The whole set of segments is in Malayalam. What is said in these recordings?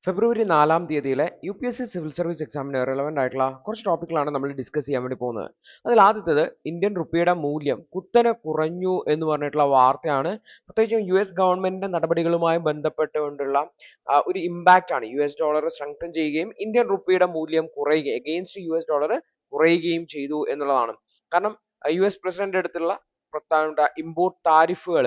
ഫെബ്രുവരി 4-ാം തീയതിയിലെ UPSC സിവിൽ സർവീസ് എക്സാമിന് റെലവൻ്റ് ആയിട്ടുള്ള കുറച്ച് ടോപ്പിക്കുകളാണ് നമ്മൾ ഡിസ്കസ് ചെയ്യാൻ വേണ്ടി പോകുന്നത്. അതിൽ ആദ്യത്തേത് ഇന്ത്യൻ റുപ്പിയുടെ മൂല്യം കുത്തനെ കുറഞ്ഞു എന്ന് പറഞ്ഞിട്ടുള്ള വാർത്തയാണ്. പ്രത്യേകിച്ചും US ഗവൺമെന്റിന്റെ നടപടികളുമായി ബന്ധപ്പെട്ടുകൊണ്ടുള്ള ഒരു ഇമ്പാക്റ്റ് ആണ്. US ഡോളർ സ്ട്രെങ്തൻ ചെയ്യുകയും ഇന്ത്യൻ റുപ്പിയുടെ മൂല്യം കുറയുകയും എഗെയിൻസ്റ്റ് US ഡോളർ കുറയുകയും ചെയ്തു എന്നുള്ളതാണ്. കാരണം US പ്രസിഡന്റ് എടുത്തുള്ള പ്രധാനപ്പെട്ട ഇമ്പോർട്ട് താരിഫുകൾ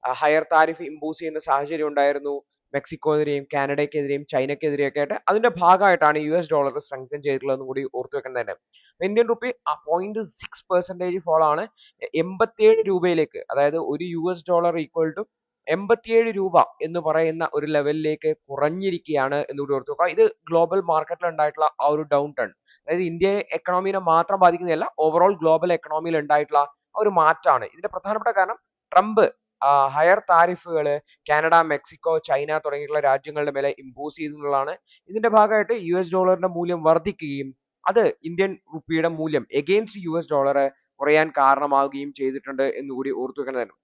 ഹയർ താരിഫ് ഇമ്പോസ് ചെയ്യുന്ന സാഹചര്യം ഉണ്ടായിരുന്നു. മെക്സിക്കോയെതിരെയും കാനഡയ്ക്കെതിരെയും ചൈനയ്ക്കെതിരെയൊക്കെ ആയിട്ട് അതിന്റെ ഭാഗമായിട്ടാണ് US ഡോളർ സ്ട്രെങ്തൻ ചെയ്തിട്ടുള്ളതെന്ന് കൂടി ഓർത്തു വെക്കേണ്ടത്. ഇന്ത്യൻ റുപ്പി 0.6% fall ആണ് 87 രൂപയിലേക്ക്, അതായത് ഒരു US ഡോളർ ഈക്വൽ ടു 87 രൂപ എന്ന് പറയുന്ന ഒരു ലെവലിലേക്ക് കുറഞ്ഞിരിക്കുകയാണ് എന്നുകൂടി ഓർത്തു വെക്കുക. ഇത് ഗ്ലോബൽ മാർക്കറ്റിൽ ഉണ്ടായിട്ടുള്ള ആ ഒരു ഡൗൺ ടേൺ, അതായത് ഇന്ത്യ എക്കണോമിനെ മാത്രം ബാധിക്കുന്നതല്ല, ഓവറോൾ ഗ്ലോബൽ എക്കണോമിയിൽ ഉണ്ടായിട്ടുള്ള ആ ഒരു മാറ്റമാണ്. ഇതിന്റെ പ്രധാനപ്പെട്ട കാരണം ട്രംപ് ഹയർ താരിഫുകൾ കാനഡ, മെക്സിക്കോ, ചൈന തുടങ്ങിയിട്ടുള്ള രാജ്യങ്ങളുടെ മേലെ ഇമ്പോസ് ചെയ്തു എന്നുള്ളതാണ്. ഇതിന്റെ ഭാഗമായിട്ട് US ഡോളറിന്റെ മൂല്യം വർദ്ധിക്കുകയും അത് ഇന്ത്യൻ റുപ്പിയുടെ മൂല്യം എഗെയിൻസ്റ്റ് US ഡോളർ കുറയാൻ കാരണമാവുകയും ചെയ്തിട്ടുണ്ട് എന്നുകൂടി ഓർത്തു വെക്കേണ്ടതാണ്.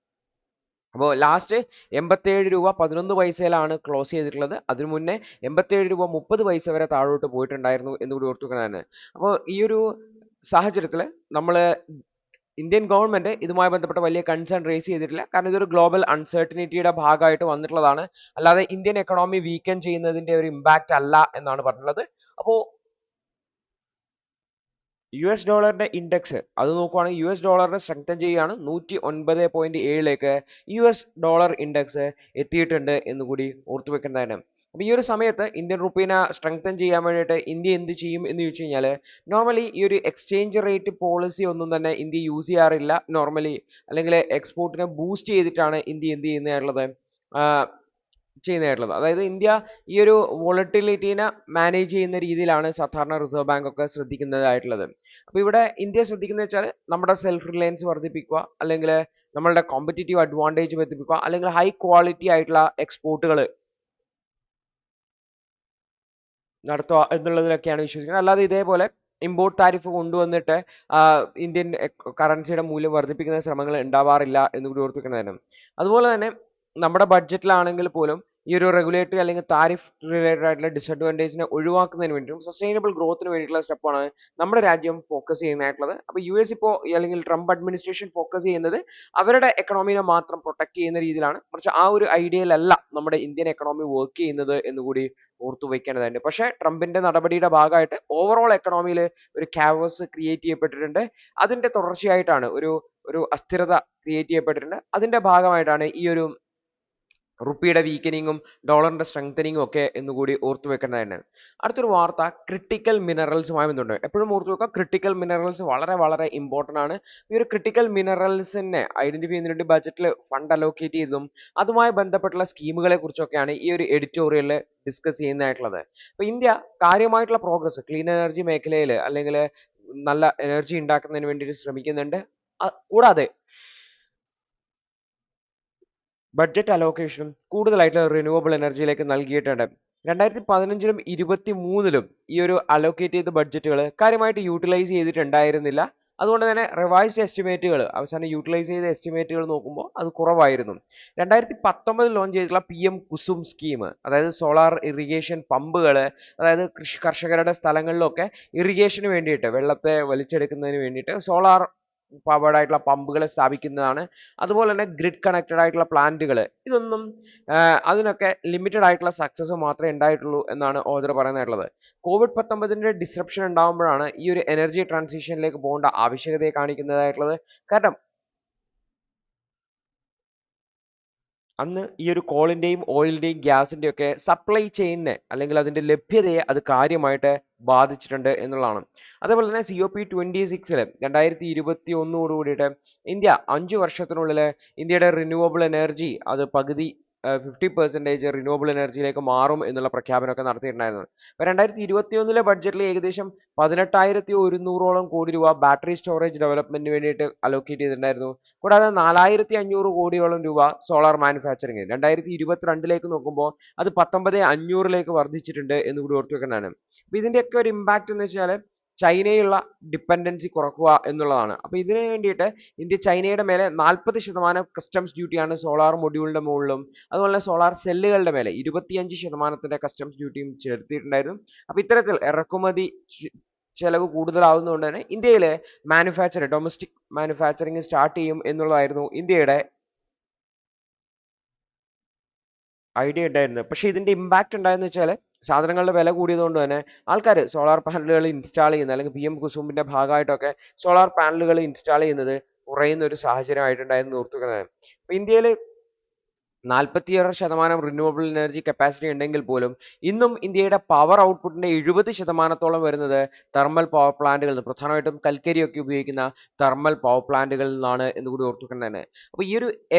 അപ്പോൾ ലാസ്റ്റ് 87 രൂപ 11 പൈസയിലാണ് ക്ലോസ് ചെയ്തിട്ടുള്ളത്. അതിനു മുന്നേ 87 രൂപ 30 പൈസ വരെ താഴോട്ട് പോയിട്ടുണ്ടായിരുന്നു എന്നുകൂടി ഓർത്തു വെക്കേണ്ടതാണ്. അപ്പോൾ ഈ ഒരു സാഹചര്യത്തിൽ നമ്മൾ ഇന്ത്യൻ ഗവൺമെന്റ് ഇതുമായി ബന്ധപ്പെട്ട വലിയ കൺസേൺ റേസ് ചെയ്തിട്ടില്ല. കാരണം ഇതൊരു ഗ്ലോബൽ അൺസർട്ടനിറ്റിയുടെ ഭാഗമായിട്ട് വന്നിട്ടുള്ളതാണ്. അല്ലാതെ ഇന്ത്യൻ എക്കണോമി വീക്കൻ ചെയ്യുന്നതിന്റെ ഒരു ഇമ്പാക്റ്റ് അല്ല എന്നാണ് പറഞ്ഞിട്ടുള്ളത്. അപ്പോൾ US ഡോളറിന്റെ ഇൻഡെക്സ് അത് നോക്കുവാണെങ്കിൽ US ഡോളറിനെ സ്ട്രെങ്തൻ ചെയ്യുകയാണ്. 109.7ലേക്ക് US ഡോളർ ഇൻഡെക്സ് എത്തിയിട്ടുണ്ട് എന്നുകൂടി ഓർത്തു വെക്കേണ്ടതാണ്. അപ്പോൾ ഈ ഒരു സമയത്ത് ഇന്ത്യൻ റുപ്പീനെ സ്ട്രെങ്തൻ ചെയ്യാൻ വേണ്ടിയിട്ട് ഇന്ത്യ എന്ത് ചെയ്യും എന്ന് ചോദിച്ചു കഴിഞ്ഞാൽ, നോർമലി ഈ ഒരു എക്സ്ചേഞ്ച് റേറ്റ് പോളിസി ഒന്നും തന്നെ ഇന്ത്യ യൂസ് ചെയ്യാറില്ല നോർമലി. അല്ലെങ്കിൽ എക്സ്പോർട്ടിനെ ബൂസ്റ്റ് ചെയ്തിട്ടാണ് ഇന്ത്യ എന്ത് ചെയ്യുന്നതായിട്ടുള്ളത്. അതായത് ഇന്ത്യ ഈ ഒരു വോളറ്റിലിറ്റീനെ മാനേജ് ചെയ്യുന്ന രീതിയിലാണ് സാധാരണ റിസർവ് ബാങ്ക് ഒക്കെ ശ്രദ്ധിക്കുന്നതായിട്ടുള്ളത്. അപ്പോൾ ഇവിടെ ഇന്ത്യ ശ്രദ്ധിക്കുന്നത് വെച്ചാൽ നമ്മുടെ സെൽഫ് റിലയൻസ് വർദ്ധിപ്പിക്കുക, അല്ലെങ്കിൽ നമ്മളുടെ കോമ്പറ്റീറ്റീവ് അഡ്വാൻറ്റേജ് വർദ്ധിപ്പിക്കുക, അല്ലെങ്കിൽ ഹൈ ക്വാളിറ്റി ആയിട്ടുള്ള എക്സ്പോർട്ടുകൾ നടത്തുക എന്നുള്ളതിലൊക്കെയാണ് വിശ്വസിക്കുന്നത്. അല്ലാതെ ഇതേപോലെ ഇമ്പോർട്ട് താരിഫ് കൊണ്ടുവന്നിട്ട് ഇന്ത്യൻ കറൻസിയുടെ മൂല്യം വർദ്ധിപ്പിക്കുന്ന ശ്രമങ്ങൾ ഉണ്ടാവാറില്ല എന്ന് കൂടി ഓർപ്പിക്കുന്നതാണ്. അതുപോലെ തന്നെ നമ്മുടെ ബഡ്ജറ്റിലാണെങ്കിൽ പോലും ഈ ഒരു റെഗുലേറ്ററി അല്ലെങ്കിൽ താരിഫ് റിലേറ്റഡ് ആയിട്ടുള്ള ഡിസഡ്വാൻറ്റേജിനെ ഒഴിവാക്കുന്നതിന് വേണ്ടിയും സസ്റ്റൈനബിൾ ഗ്രോത്തിന് വേണ്ടിയിട്ടുള്ള സ്റ്റെപ്പാണ് നമ്മുടെ രാജ്യം ഫോക്കസ് ചെയ്യുന്നതായിട്ടുള്ളത്. അപ്പോൾ US ഇപ്പോൾ അല്ലെങ്കിൽ ട്രംപ് അഡ്മിനിസ്ട്രേഷൻ ഫോക്കസ് ചെയ്യുന്നത് അവരുടെ എക്കണോമിനെ മാത്രം പ്രൊട്ടക്ട് ചെയ്യുന്ന രീതിയിലാണ്. മറിച്ച് ആ ഒരു ഐഡിയയിലല്ല നമ്മുടെ ഇന്ത്യൻ എക്കണോമി വർക്ക് ചെയ്യുന്നത് എന്നുകൂടി ഓർത്തു വെക്കേണ്ടതുണ്ട്. പക്ഷേ ട്രംപിന്റെ നടപടിയുടെ ഭാഗമായിട്ട് ഓവറോൾ എക്കണോമിയിൽ ഒരു ക്യാവസ് ക്രിയേറ്റ് ചെയ്യപ്പെട്ടിട്ടുണ്ട്. അതിന്റെ തുടർച്ചയായിട്ടാണ് ഒരു അസ്ഥിരത ക്രിയേറ്റ് ചെയ്യപ്പെട്ടിട്ടുണ്ട്. അതിന്റെ ഭാഗമായിട്ടാണ് ഈ ഒരു റുപ്പിയുടെ വീക്കനിങ്ങും ഡോളറിന്റെ സ്ട്രെങ്തനിങ്ങും ഒക്കെ എന്നുകൂടി ഓർത്തു വെക്കേണ്ടതാണ്. അടുത്തൊരു വാർത്ത ക്രിട്ടിക്കൽ മിനറൽസുമായി ബന്ധമുണ്ട്. എപ്പോഴും ഓർത്തു വെക്കുക, ക്രിട്ടിക്കൽ മിനറൽസ് വളരെ വളരെ ഇമ്പോർട്ടൻ്റ് ആണ്. ഈ ഒരു ക്രിട്ടിക്കൽ മിനറൽസിനെ ഐഡന്റിഫൈ ചെയ്യുന്നതിന് വേണ്ടി ബജറ്റിൽ ഫണ്ട് അലോക്കേറ്റ് ചെയ്തതും അതുമായി ബന്ധപ്പെട്ടുള്ള സ്കീമുകളെ കുറിച്ചൊക്കെയാണ് ഈ ഒരു എഡിറ്റോറിയലിൽ ഡിസ്കസ് ചെയ്യുന്നതായിട്ടുള്ളത്. അപ്പോൾ ഇന്ത്യ കാര്യമായിട്ടുള്ള പ്രോഗ്രസ് ക്ലീൻ എനർജി മേഖലയിൽ അല്ലെങ്കിൽ നല്ല എനർജി ഉണ്ടാക്കുന്നതിന് വേണ്ടിയിട്ട് ശ്രമിക്കുന്നുണ്ട്. കൂടാതെ ബഡ്ജറ്റ് അലോക്കേഷനും കൂടുതലായിട്ട് റിന്യൂവബിൾ എനർജിയിലേക്ക് നൽകിയിട്ടുണ്ട്. 2015-ലും 2023-ലും ഈ ഒരു അലോക്കേറ്റ് ചെയ്ത ബഡ്ജറ്റുകൾ കാര്യമായിട്ട് യൂട്ടിലൈസ് ചെയ്തിട്ടുണ്ടായിരുന്നില്ല. അതുകൊണ്ട് തന്നെ റിവൈസ്ഡ് എസ്റ്റിമേറ്റുകൾ അവസാനം യൂട്ടിലൈസ് ചെയ്ത എസ്റ്റിമേറ്റുകൾ നോക്കുമ്പോൾ അത് കുറവായിരുന്നു. 2019 ലോഞ്ച് ചെയ്തിട്ടുള്ള PM കുസും സ്കീം, അതായത് സോളാർ ഇറിഗേഷൻ പമ്പുകൾ, അതായത് കർഷകരുടെ സ്ഥലങ്ങളിലൊക്കെ ഇറിഗേഷന് വേണ്ടിയിട്ട് വെള്ളത്തെ വലിച്ചെടുക്കുന്നതിന് വേണ്ടിയിട്ട് സോളാർ പവേർഡ് ആയിട്ടുള്ള പമ്പുകൾ സ്ഥാപിക്കുന്നതാണ്. അതുപോലെ തന്നെ ഗ്രിഡ് കണക്റ്റഡ് ആയിട്ടുള്ള പ്ലാന്റുകൾ, ഇതൊന്നും അതിനൊക്കെ ലിമിറ്റഡ് ആയിട്ടുള്ള സക്സസ് മാത്രമേ ഉണ്ടായിട്ടുള്ളൂ എന്നാണ് ഓദർ പറയുന്നതായിട്ടുള്ളത്. COVID-19 ഡിസ്റപ്ഷൻ ഉണ്ടാകുമ്പോഴാണ് ഈ ഒരു എനർജി ട്രാൻസിഷനിലേക്ക് പോകേണ്ട ആവശ്യകതയെ കാണിക്കുന്നതായിട്ടുള്ളത്. കാരണം അന്ന് ഈ ഒരു കോളിന്റെയും ഓയിലിന്റെയും ഗ്യാസിന്റെയും ഒക്കെ സപ്ലൈ ചെയിനിനെ അല്ലെങ്കിൽ അതിന്റെ ലഭ്യതയെ അത് കാര്യമായിട്ട് ബാധിച്ചിട്ടുണ്ട് എന്നുള്ളതാണ്. അതേപോലെ തന്നെ COP26 2021 കൂടിയിട്ട് ഇന്ത്യ 5 വർഷത്തിനുള്ളിൽ ഇന്ത്യയുടെ റിന്യൂവബിൾ എനർജി അത് പകുതി 50% റിന്യൂവബിൾ എനർജിയിലേക്ക് മാറും എന്നുള്ള പ്രഖ്യാപനമൊക്കെ നടത്തിയിട്ടുണ്ടായിരുന്നു. അപ്പോൾ 2021 ബഡ്ജറ്റിൽ ഏകദേശം 18,100 കോടി രൂപ ബാറ്ററി സ്റ്റോറേജ് ഡെവലപ്മെന്റിന് വേണ്ടിയിട്ട് അലോക്കേറ്റ് ചെയ്തിട്ടുണ്ടായിരുന്നു. കൂടാതെ 4,500 കോടിയോളം രൂപ സോളാർ മാനുഫാക്ചറിങ് 2022 നോക്കുമ്പോൾ അത് 19,500 വർദ്ധിച്ചിട്ടുണ്ട് എന്ന് കൂടി ഓർത്തു വെക്കേണ്ടതാണ്. അപ്പോൾ ഇതിന്റെയൊക്കെ ഒരു ഇമ്പാക്റ്റ് എന്ന് വെച്ചാൽ ചൈനയുള്ള ഡിപ്പെൻഡൻസി കുറക്കുക എന്നുള്ളതാണ്. അപ്പോൾ ഇതിന് വേണ്ടിയിട്ട് ഇന്ത്യ ചൈനയുടെ മേലെ 40% കസ്റ്റംസ് ഡ്യൂട്ടിയാണ് സോളാർ മൊഡ്യൂളിന്റെ മുകളിലും അതുപോലെ തന്നെ സോളാർ സെല്ലുകളുടെ മേലെ 25% കസ്റ്റംസ് ഡ്യൂട്ടിയും ചേർത്തിട്ടുണ്ടായിരുന്നു. അപ്പോൾ ഇത്തരത്തിൽ ഇറക്കുമതി ചെലവ് കൂടുതലാവുന്നതുകൊണ്ട് തന്നെ ഇന്ത്യയിൽ ഡൊമസ്റ്റിക് മാനുഫാക്ചറിങ് സ്റ്റാർട്ട് ചെയ്യും എന്നുള്ളതായിരുന്നു ഇന്ത്യയുടെ ഐഡിയ ഉണ്ടായിരുന്നത്. പക്ഷേ ഇതിന്റെ ഇമ്പാക്ട് ഉണ്ടായെന്ന് വെച്ചാൽ സാധനങ്ങളുടെ വില കൂടിയതുകൊണ്ട് തന്നെ ആൾക്കാർ സോളാർ പാനലുകൾ ഇൻസ്റ്റാൾ ചെയ്യുന്നത് അല്ലെങ്കിൽ PM കുസുമിന്റെ ഭാഗമായിട്ടൊക്കെ സോളാർ പാനലുകൾ ഇൻസ്റ്റാൾ ചെയ്യുന്നത് കുറയുന്ന ഒരു സാഹചര്യമായിട്ടുണ്ടായിരുന്നു ഓർത്തുവെക്കുന്നത്. അപ്പോൾ ഇന്ത്യയിൽ 46% റിന്യൂവബിൾ എനർജി കപ്പാസിറ്റി ഉണ്ടെങ്കിൽ പോലും ഇന്നും ഇന്ത്യയുടെ പവർ ഔട്ട്പുട്ടിന്റെ 70% വരുന്നത് തെർമൽ പവർ പ്ലാന്റുകളിൽ നിന്ന്, പ്രധാനമായിട്ടും കൽക്കരിയൊക്കെ ഉപയോഗിക്കുന്ന തെർമൽ പവർ പ്ലാന്റുകളിൽ നിന്നാണ് എന്ന് കൂടി ഓർത്തുവെക്കേണ്ടതാണ്. അപ്പോൾ ഈ ഒരു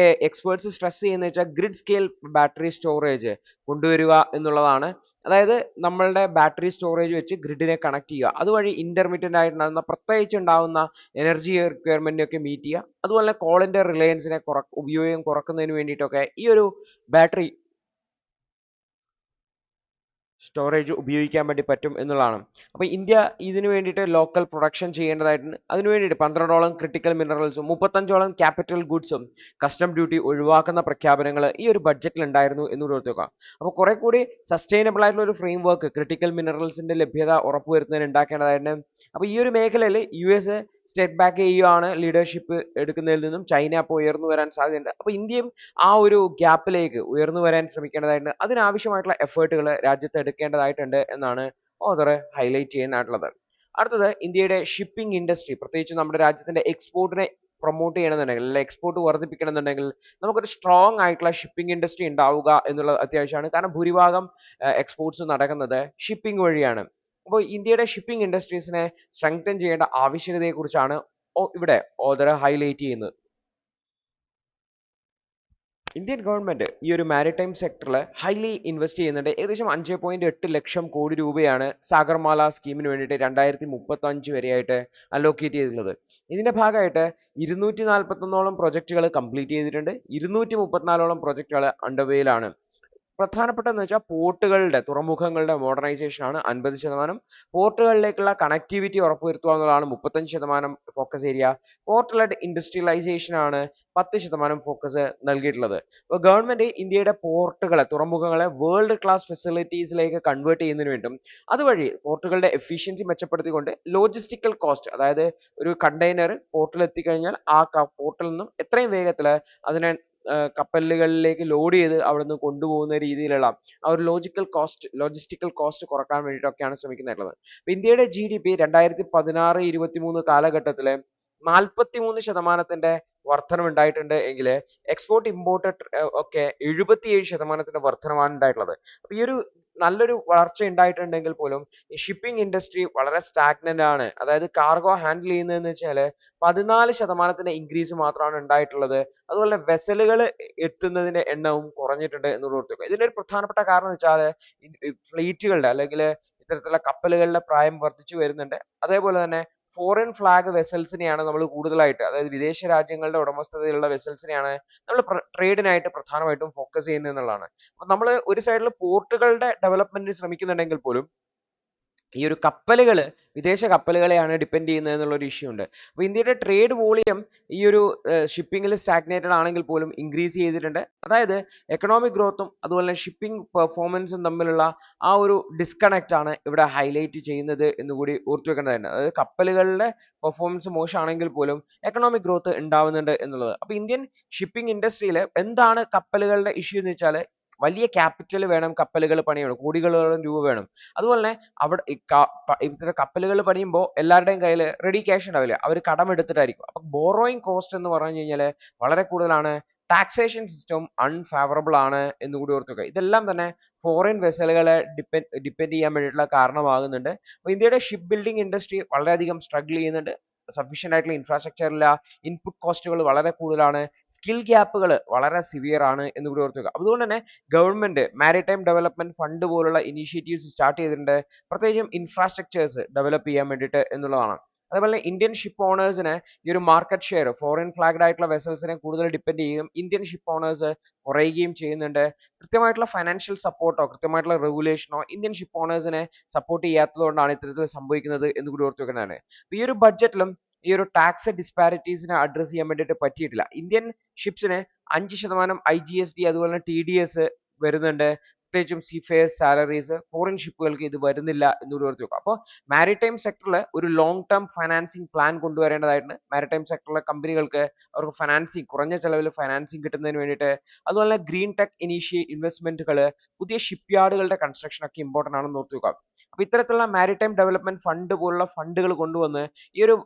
എക്സ്പേർട്സ് സ്ട്രെസ് ചെയ്യുന്നത് വെച്ചാൽ ഗ്രിഡ് സ്കെയിൽ ബാറ്ററി സ്റ്റോറേജ് കൊണ്ടുവരിക എന്നുള്ളതാണ്. അതായത് നമ്മളുടെ ബാറ്ററി സ്റ്റോറേജ് വെച്ച് ഗ്രിഡിനെ കണക്ട് ചെയ്യുക, അതുവഴി ഇന്റർമീഡിയന്റ് ആയിട്ടുണ്ടാകുന്ന പ്രത്യേകിച്ച് ഉണ്ടാകുന്ന എനർജി റിക്വയർമെന്റിനൊക്കെ മീറ്റ് ചെയ്യുക, അതുപോലെ കോളിന്റെ റിലയൻസിനെ ഉപയോഗം കുറക്കുന്നതിന് വേണ്ടിയിട്ടൊക്കെ ഈ ഒരു ബാറ്ററി സ്റ്റോറേജ് ഉപയോഗിക്കാൻ വേണ്ടി പറ്റും എന്നുള്ളതാണ്. അപ്പോൾ ഇന്ത്യ ഇതിന് വേണ്ടിയിട്ട് ലോക്കൽ പ്രൊഡക്ഷൻ ചെയ്യേണ്ടതായിട്ടുണ്ട്. അതിന് വേണ്ടിയിട്ട് 12ഓളം ക്രിട്ടിക്കൽ മിനറൽസും 35ഓളം ക്യാപിറ്റൽ ഗുഡ്സും കസ്റ്റം ഡ്യൂട്ടി ഒഴിവാക്കുന്ന പ്രഖ്യാപനങ്ങൾ ഈ ഒരു ബഡ്ജറ്റിൽ ഉണ്ടായിരുന്നു എന്ന് ഓർത്തുവെക്കുക. അപ്പോൾ കുറെ കൂടി സസ്റ്റൈനബിൾ ആയിട്ടുള്ള ഒരു ഫ്രെയിം വർക്ക് ക്രിട്ടിക്കൽ മിനറൽസിന്റെ ലഭ്യത ഉറപ്പുവരുത്തുന്നതിന് ഉണ്ടാക്കേണ്ടതായിട്ടുണ്ട്. അപ്പോൾ ഈ ഒരു മേഖലയിൽ US സ്റ്റെപ്പ് ബാക്ക് ചെയ്യുകയാണ്, ലീഡർഷിപ്പ് എടുക്കുന്നതിൽ നിന്നും ചൈന അപ്പോൾ ഉയർന്നു വരാൻ സാധ്യതയുണ്ട്. അപ്പോൾ ഇന്ത്യയും ആ ഒരു ഗ്യാപ്പിലേക്ക് ഉയർന്നു വരാൻ ശ്രമിക്കേണ്ടതായിട്ടുണ്ട്. അതിനാവശ്യമായിട്ടുള്ള എഫേർട്ടുകൾ രാജ്യത്ത് എടുക്കേണ്ടതായിട്ടുണ്ട് എന്നാണ് ഓഥർ ഹൈലൈറ്റ് ചെയ്യാനായിട്ടുള്ളത്. അടുത്തത് ഇന്ത്യയുടെ ഷിപ്പിംഗ് ഇൻഡസ്ട്രി, പ്രത്യേകിച്ച് നമ്മുടെ രാജ്യത്തിന്റെ എക്സ്പോർട്ടിനെ പ്രൊമോട്ട് ചെയ്യണമെന്നുണ്ടെങ്കിൽ അല്ലെങ്കിൽ എക്സ്പോർട്ട് വർദ്ധിപ്പിക്കണമെന്നുണ്ടെങ്കിൽ നമുക്കൊരു സ്ട്രോങ് ആയിട്ടുള്ള ഷിപ്പിംഗ് ഇൻഡസ്ട്രി ഉണ്ടാവുക എന്നുള്ളത് അത്യാവശ്യമാണ്. കാരണം ഭൂരിഭാഗം എക്സ്പോർട്സ് നടക്കുന്നത് ഷിപ്പിംഗ് വഴിയാണ്. അപ്പോൾ ഇന്ത്യയുടെ ഷിപ്പിംഗ് ഇൻഡസ്ട്രീസിനെ സ്ട്രെങ്തൻ ചെയ്യേണ്ട ആവശ്യകതയെക്കുറിച്ചാണ് ഇവിടെ ഓഥർ ഹൈലൈറ്റ് ചെയ്യുന്നത്. ഇന്ത്യൻ ഗവൺമെന്റ് ഈ ഒരു മാരിടൈം സെക്ടറിൽ ഹൈലി ഇൻവെസ്റ്റ് ചെയ്യുന്നുണ്ട്. ഏകദേശം 5.8 ലക്ഷം കോടി രൂപയാണ് സാഗർമാല സ്കീമിന് വേണ്ടിയിട്ട് 2035 വരെയായിട്ട് അലോക്കേറ്റ് ചെയ്തിട്ടുള്ളത്. ഇതിന്റെ ഭാഗമായിട്ട് 241ഓളം പ്രൊജക്ടുകൾ കംപ്ലീറ്റ് ചെയ്തിട്ടുണ്ട്. 234ഓളം പ്രൊജക്ടുകൾ അണ്ടർവേയിലാണ്. പ്രധാനപ്പെട്ടതെന്ന് വെച്ചാൽ പോർട്ടുകളുടെ, തുറമുഖങ്ങളുടെ മോഡേണൈസേഷൻ ആണ് 50%. പോർട്ടുകളിലേക്കുള്ള കണക്ടിവിറ്റി ഉറപ്പുവരുത്തുക എന്നുള്ളതാണ് 35% focus area. Port led industrialization ആണ് 10% ഫോക്കസ് നൽകിയിട്ടുള്ളത്. അപ്പോൾ ഗവൺമെന്റ് ഇന്ത്യയുടെ പോർട്ടുകളെ, തുറമുഖങ്ങളെ വേൾഡ് ക്ലാസ് ഫെസിലിറ്റീസിലേക്ക് കൺവേർട്ട് ചെയ്യുന്നതിന് വേണ്ടിയും അതുവഴി പോർട്ടുകളുടെ എഫിഷ്യൻസി മെച്ചപ്പെടുത്തിക്കൊണ്ട് ലോജിസ്റ്റിക്കൽ കോസ്റ്റ്, അതായത് ഒരു കണ്ടെയ്നർ പോർട്ടിൽ എത്തിക്കഴിഞ്ഞാൽ ആ പോർട്ടിൽ നിന്നും എത്രയും വേഗത്തിൽ അതിനെ കപ്പലുകളിലേക്ക് ലോഡ് ചെയ്ത് അവിടുന്ന് കൊണ്ടുപോകുന്ന രീതിയിലുള്ള ആ ഒരു ലോജിസ്റ്റിക്കൽ കോസ്റ്റ് കുറക്കാൻ വേണ്ടിയിട്ടൊക്കെയാണ് ശ്രമിക്കുന്നുള്ളത്. ഇന്ത്യയുടെ GDP 2016-23 കാലഘട്ടത്തില് 43% വർധനം ഉണ്ടായിട്ടുണ്ട് എങ്കിൽ എക്സ്പോർട്ട് ഇമ്പോർട്ട് ഒക്കെ 77% വർധനമാണ് ഉണ്ടായിട്ടുള്ളത്. അപ്പോൾ ഈ ഒരു നല്ലൊരു വളർച്ച ഉണ്ടായിട്ടുണ്ടെങ്കിൽ പോലും ഈ ഷിപ്പിംഗ് ഇൻഡസ്ട്രി വളരെ സ്റ്റാഗ്നന്റ് ആണ്. അതായത് കാർഗോ ഹാൻഡിൽ ചെയ്യുന്നതെന്ന് വെച്ചാൽ 14% ഇൻക്രീസ് മാത്രമാണ് ഉണ്ടായിട്ടുള്ളത്. അതുപോലെ വെസലുകൾ എത്തുന്നതിന്റെ എണ്ണവും കുറഞ്ഞിട്ടുണ്ട് എന്ന് ഓർത്തുവെക്കുക. ഇതിന്റെ ഒരു പ്രധാനപ്പെട്ട കാരണം എന്ന് വെച്ചാൽ ഫ്ലീറ്റുകളുടെ അല്ലെങ്കിൽ ഇത്തരത്തിലുള്ള കപ്പലുകളുടെ പ്രായം വർദ്ധിച്ചു വരുന്നുണ്ട്. അതേപോലെ തന്നെ ഫോറിൻ ഫ്ലാഗ് വെസൽസിനെയാണ് നമ്മൾ കൂടുതലായിട്ട്, അതായത് വിദേശ രാജ്യങ്ങളുടെ ഉടമസ്ഥതയിലുള്ള വെസൽസിനെയാണ് നമ്മൾ ട്രേഡിനായിട്ട് പ്രധാനമായിട്ടും ഫോക്കസ് ചെയ്യുന്നത് എന്നുള്ളതാണ്. അപ്പോൾ നമ്മൾ ഒരു സൈഡിൽ പോർട്ടുകളുടെ ഡെവലപ്മെന്റിന് ശ്രമിക്കുന്നുണ്ടെങ്കിൽ പോലും ഈ ഒരു കപ്പലുകൾ, വിദേശ കപ്പലുകളെയാണ് ഡിപ്പെൻഡ് ചെയ്യുന്നത് എന്നുള്ള ഒരു ഇഷ്യൂ ഉണ്ട്. അപ്പോൾ ഇന്ത്യയുടെ ട്രേഡ് വോളിയം ഈ ഒരു ഷിപ്പിംഗിൽ സ്റ്റാഗ്നേറ്റഡ് ആണെങ്കിൽ പോലും ഇൻക്രീസ് ചെയ്തിട്ടുണ്ട്. അതായത് എക്കണോമിക് ഗ്രോത്തും അതുപോലെ ഷിപ്പിംഗ് പെർഫോമൻസും തമ്മിലുള്ള ആ ഒരു ഡിസ്കണക്റ്റ് ആണ് ഇവിടെ ഹൈലൈറ്റ് ചെയ്യുന്നത് എന്നുകൂടി ഓർത്തു വെക്കേണ്ടതുണ്ട്. അതായത് കപ്പലുകളുടെ പെർഫോമൻസ് മോശമാണെങ്കിൽ പോലും എക്കണോമിക് ഗ്രോത്ത് ഉണ്ടാവുന്നുണ്ട് എന്നുള്ളത്. അപ്പോൾ ഇന്ത്യൻ ഷിപ്പിംഗ് ഇൻഡസ്ട്രിയിൽ എന്താണ് കപ്പലുകളുടെ ഇഷ്യൂ എന്ന് വെച്ചാൽ വലിയ ക്യാപിറ്റൽ വേണം കപ്പലുകൾ പണിയണം, കോടികളോളം രൂപ വേണം. അതുപോലെ തന്നെ അവിടെ ഇത്തരം കപ്പലുകൾ പണിയുമ്പോൾ എല്ലാവരുടെയും കയ്യിൽ റെഡി ക്യാഷ് ഉണ്ടാവില്ല, അവർ കടമെടുത്തിട്ടായിരിക്കും. അപ്പം ബോറോയിങ് കോസ്റ്റ് എന്ന് പറഞ്ഞു കഴിഞ്ഞാൽ വളരെ കൂടുതലാണ്. ടാക്സേഷൻ സിസ്റ്റം അൺഫേവറബിൾ ആണ് എന്നുകൂടി ഓർത്തുവെക്കുക. ഇതെല്ലാം തന്നെ ഫോറിൻ വെസലുകളെ ഡിപ്പെൻഡ് ചെയ്യാൻ വേണ്ടിയിട്ടുള്ള കാരണമാകുന്നുണ്ട്. അപ്പോൾ ഇന്ത്യയുടെ ഷിപ്പ് ബിൽഡിംഗ് ഇൻഡസ്ട്രി വളരെയധികം സ്ട്രഗിൾ ചെയ്യുന്നുണ്ട്. സഫീഷ്യന്റ് ആയിട്ടുള്ള ഇൻഫ്രാസ്ട്രക്ചർ ഇല്ല, ഇൻപുട്ട് കോസ്റ്റുകൾ വളരെ കൂടുതലാണ്, സ്കിൽ ഗ്യാപ്പുകൾ വളരെ സിവിയർ ആണ് എന്നുകൂടി ഓർത്തുവെക്കുക. അതുകൊണ്ട് തന്നെ ഗവൺമെന്റ് മാരിടൈം ഡെവലപ്മെന്റ് ഫണ്ട് പോലുള്ള ഇനീഷ്യേറ്റീവ്സ് സ്റ്റാർട്ട് ചെയ്തിട്ടുണ്ട്, പ്രത്യേകിച്ചും ഇൻഫ്രാസ്ട്രക്ചേഴ്സ് ഡെവലപ്പ് ചെയ്യാൻ വേണ്ടിയിട്ട് എന്നുള്ളതാണ്. അതേപോലെ ഇന്ത്യൻ ഷിപ്പ് ഓണേഴ്സിന് ഈ ഒരു മാർക്കറ്റ് ഷെയർ ഫോറിൻ ഫ്ലാഗ്ഡ് ആയിട്ടുള്ള വെസൽസിനെ കൂടുതൽ ഡിപ്പെൻഡ് ചെയ്യും, ഇന്ത്യൻ ഷിപ്പ് ഓണേഴ്സ് കുറയുകയും ചെയ്യുന്നുണ്ട്. കൃത്യമായിട്ടുള്ള ഫൈനാൻഷ്യൽ സപ്പോർട്ടോ കൃത്യമായിട്ടുള്ള റെഗുലേഷനോ ഇന്ത്യൻ ഷിപ്പ് ഓണേഴ്സിനെ സപ്പോർട്ട് ചെയ്യാത്തത് കൊണ്ടാണ് ഇത്തരത്തിൽ സംഭവിക്കുന്നത് എന്ന് കൂടി ഓർത്ത് വെക്കുന്നതാണ്. ഈ ഒരു ബഡ്ജറ്റിലും ഈ ഒരു ടാക്സ് ഡിസ്പാരിറ്റീസിനെ അഡ്രസ് ചെയ്യാൻ വേണ്ടിയിട്ട് പറ്റിയിട്ടില്ല. ഇന്ത്യൻ ഷിപ്സിന് 5% IGST അതുപോലെ തന്നെ TDS വരുന്നുണ്ട്. പ്രത്യേകിച്ചും സീഫെയർസ് സാലറീസ് ഫോറിൻ ഷിപ്പുകൾക്ക് ഇത് വരുന്നില്ല എന്നുകൂടി ഓർത്ത് വെക്കുക. അപ്പോൾ മാരിടൈം സെക്ടറിൽ ഒരു ലോങ് ടേം ഫൈനാൻസിങ് പ്ലാൻ കൊണ്ടുവരേണ്ടതായിട്ടുണ്ട്. മാരിടൈം സെക്ടറിലെ കമ്പനികൾക്ക് അവർക്ക് ഫൈനാൻസിങ് കുറഞ്ഞ ചെലവിൽ ഫൈനാൻസിങ് കിട്ടുന്നതിന് വേണ്ടിയിട്ട്, അതുപോലെ തന്നെ ഗ്രീൻ ടെക് ഇൻവെസ്റ്റ്മെന്റുകൾ, പുതിയ ഷിപ്പ് യാർഡുകളുടെ കൺസ്ട്രക്ഷൻ ഒക്കെ ഇമ്പോർട്ടന്റ് ആണെന്ന് ഓർത്ത് വെക്കുക. അപ്പോൾ ഇത്തരത്തിലുള്ള മാരിടൈം ഡെവലപ്മെന്റ് ഫണ്ട് പോലുള്ള ഫണ്ടുകൾ കൊണ്ടുവന്ന് ഈ ഒരു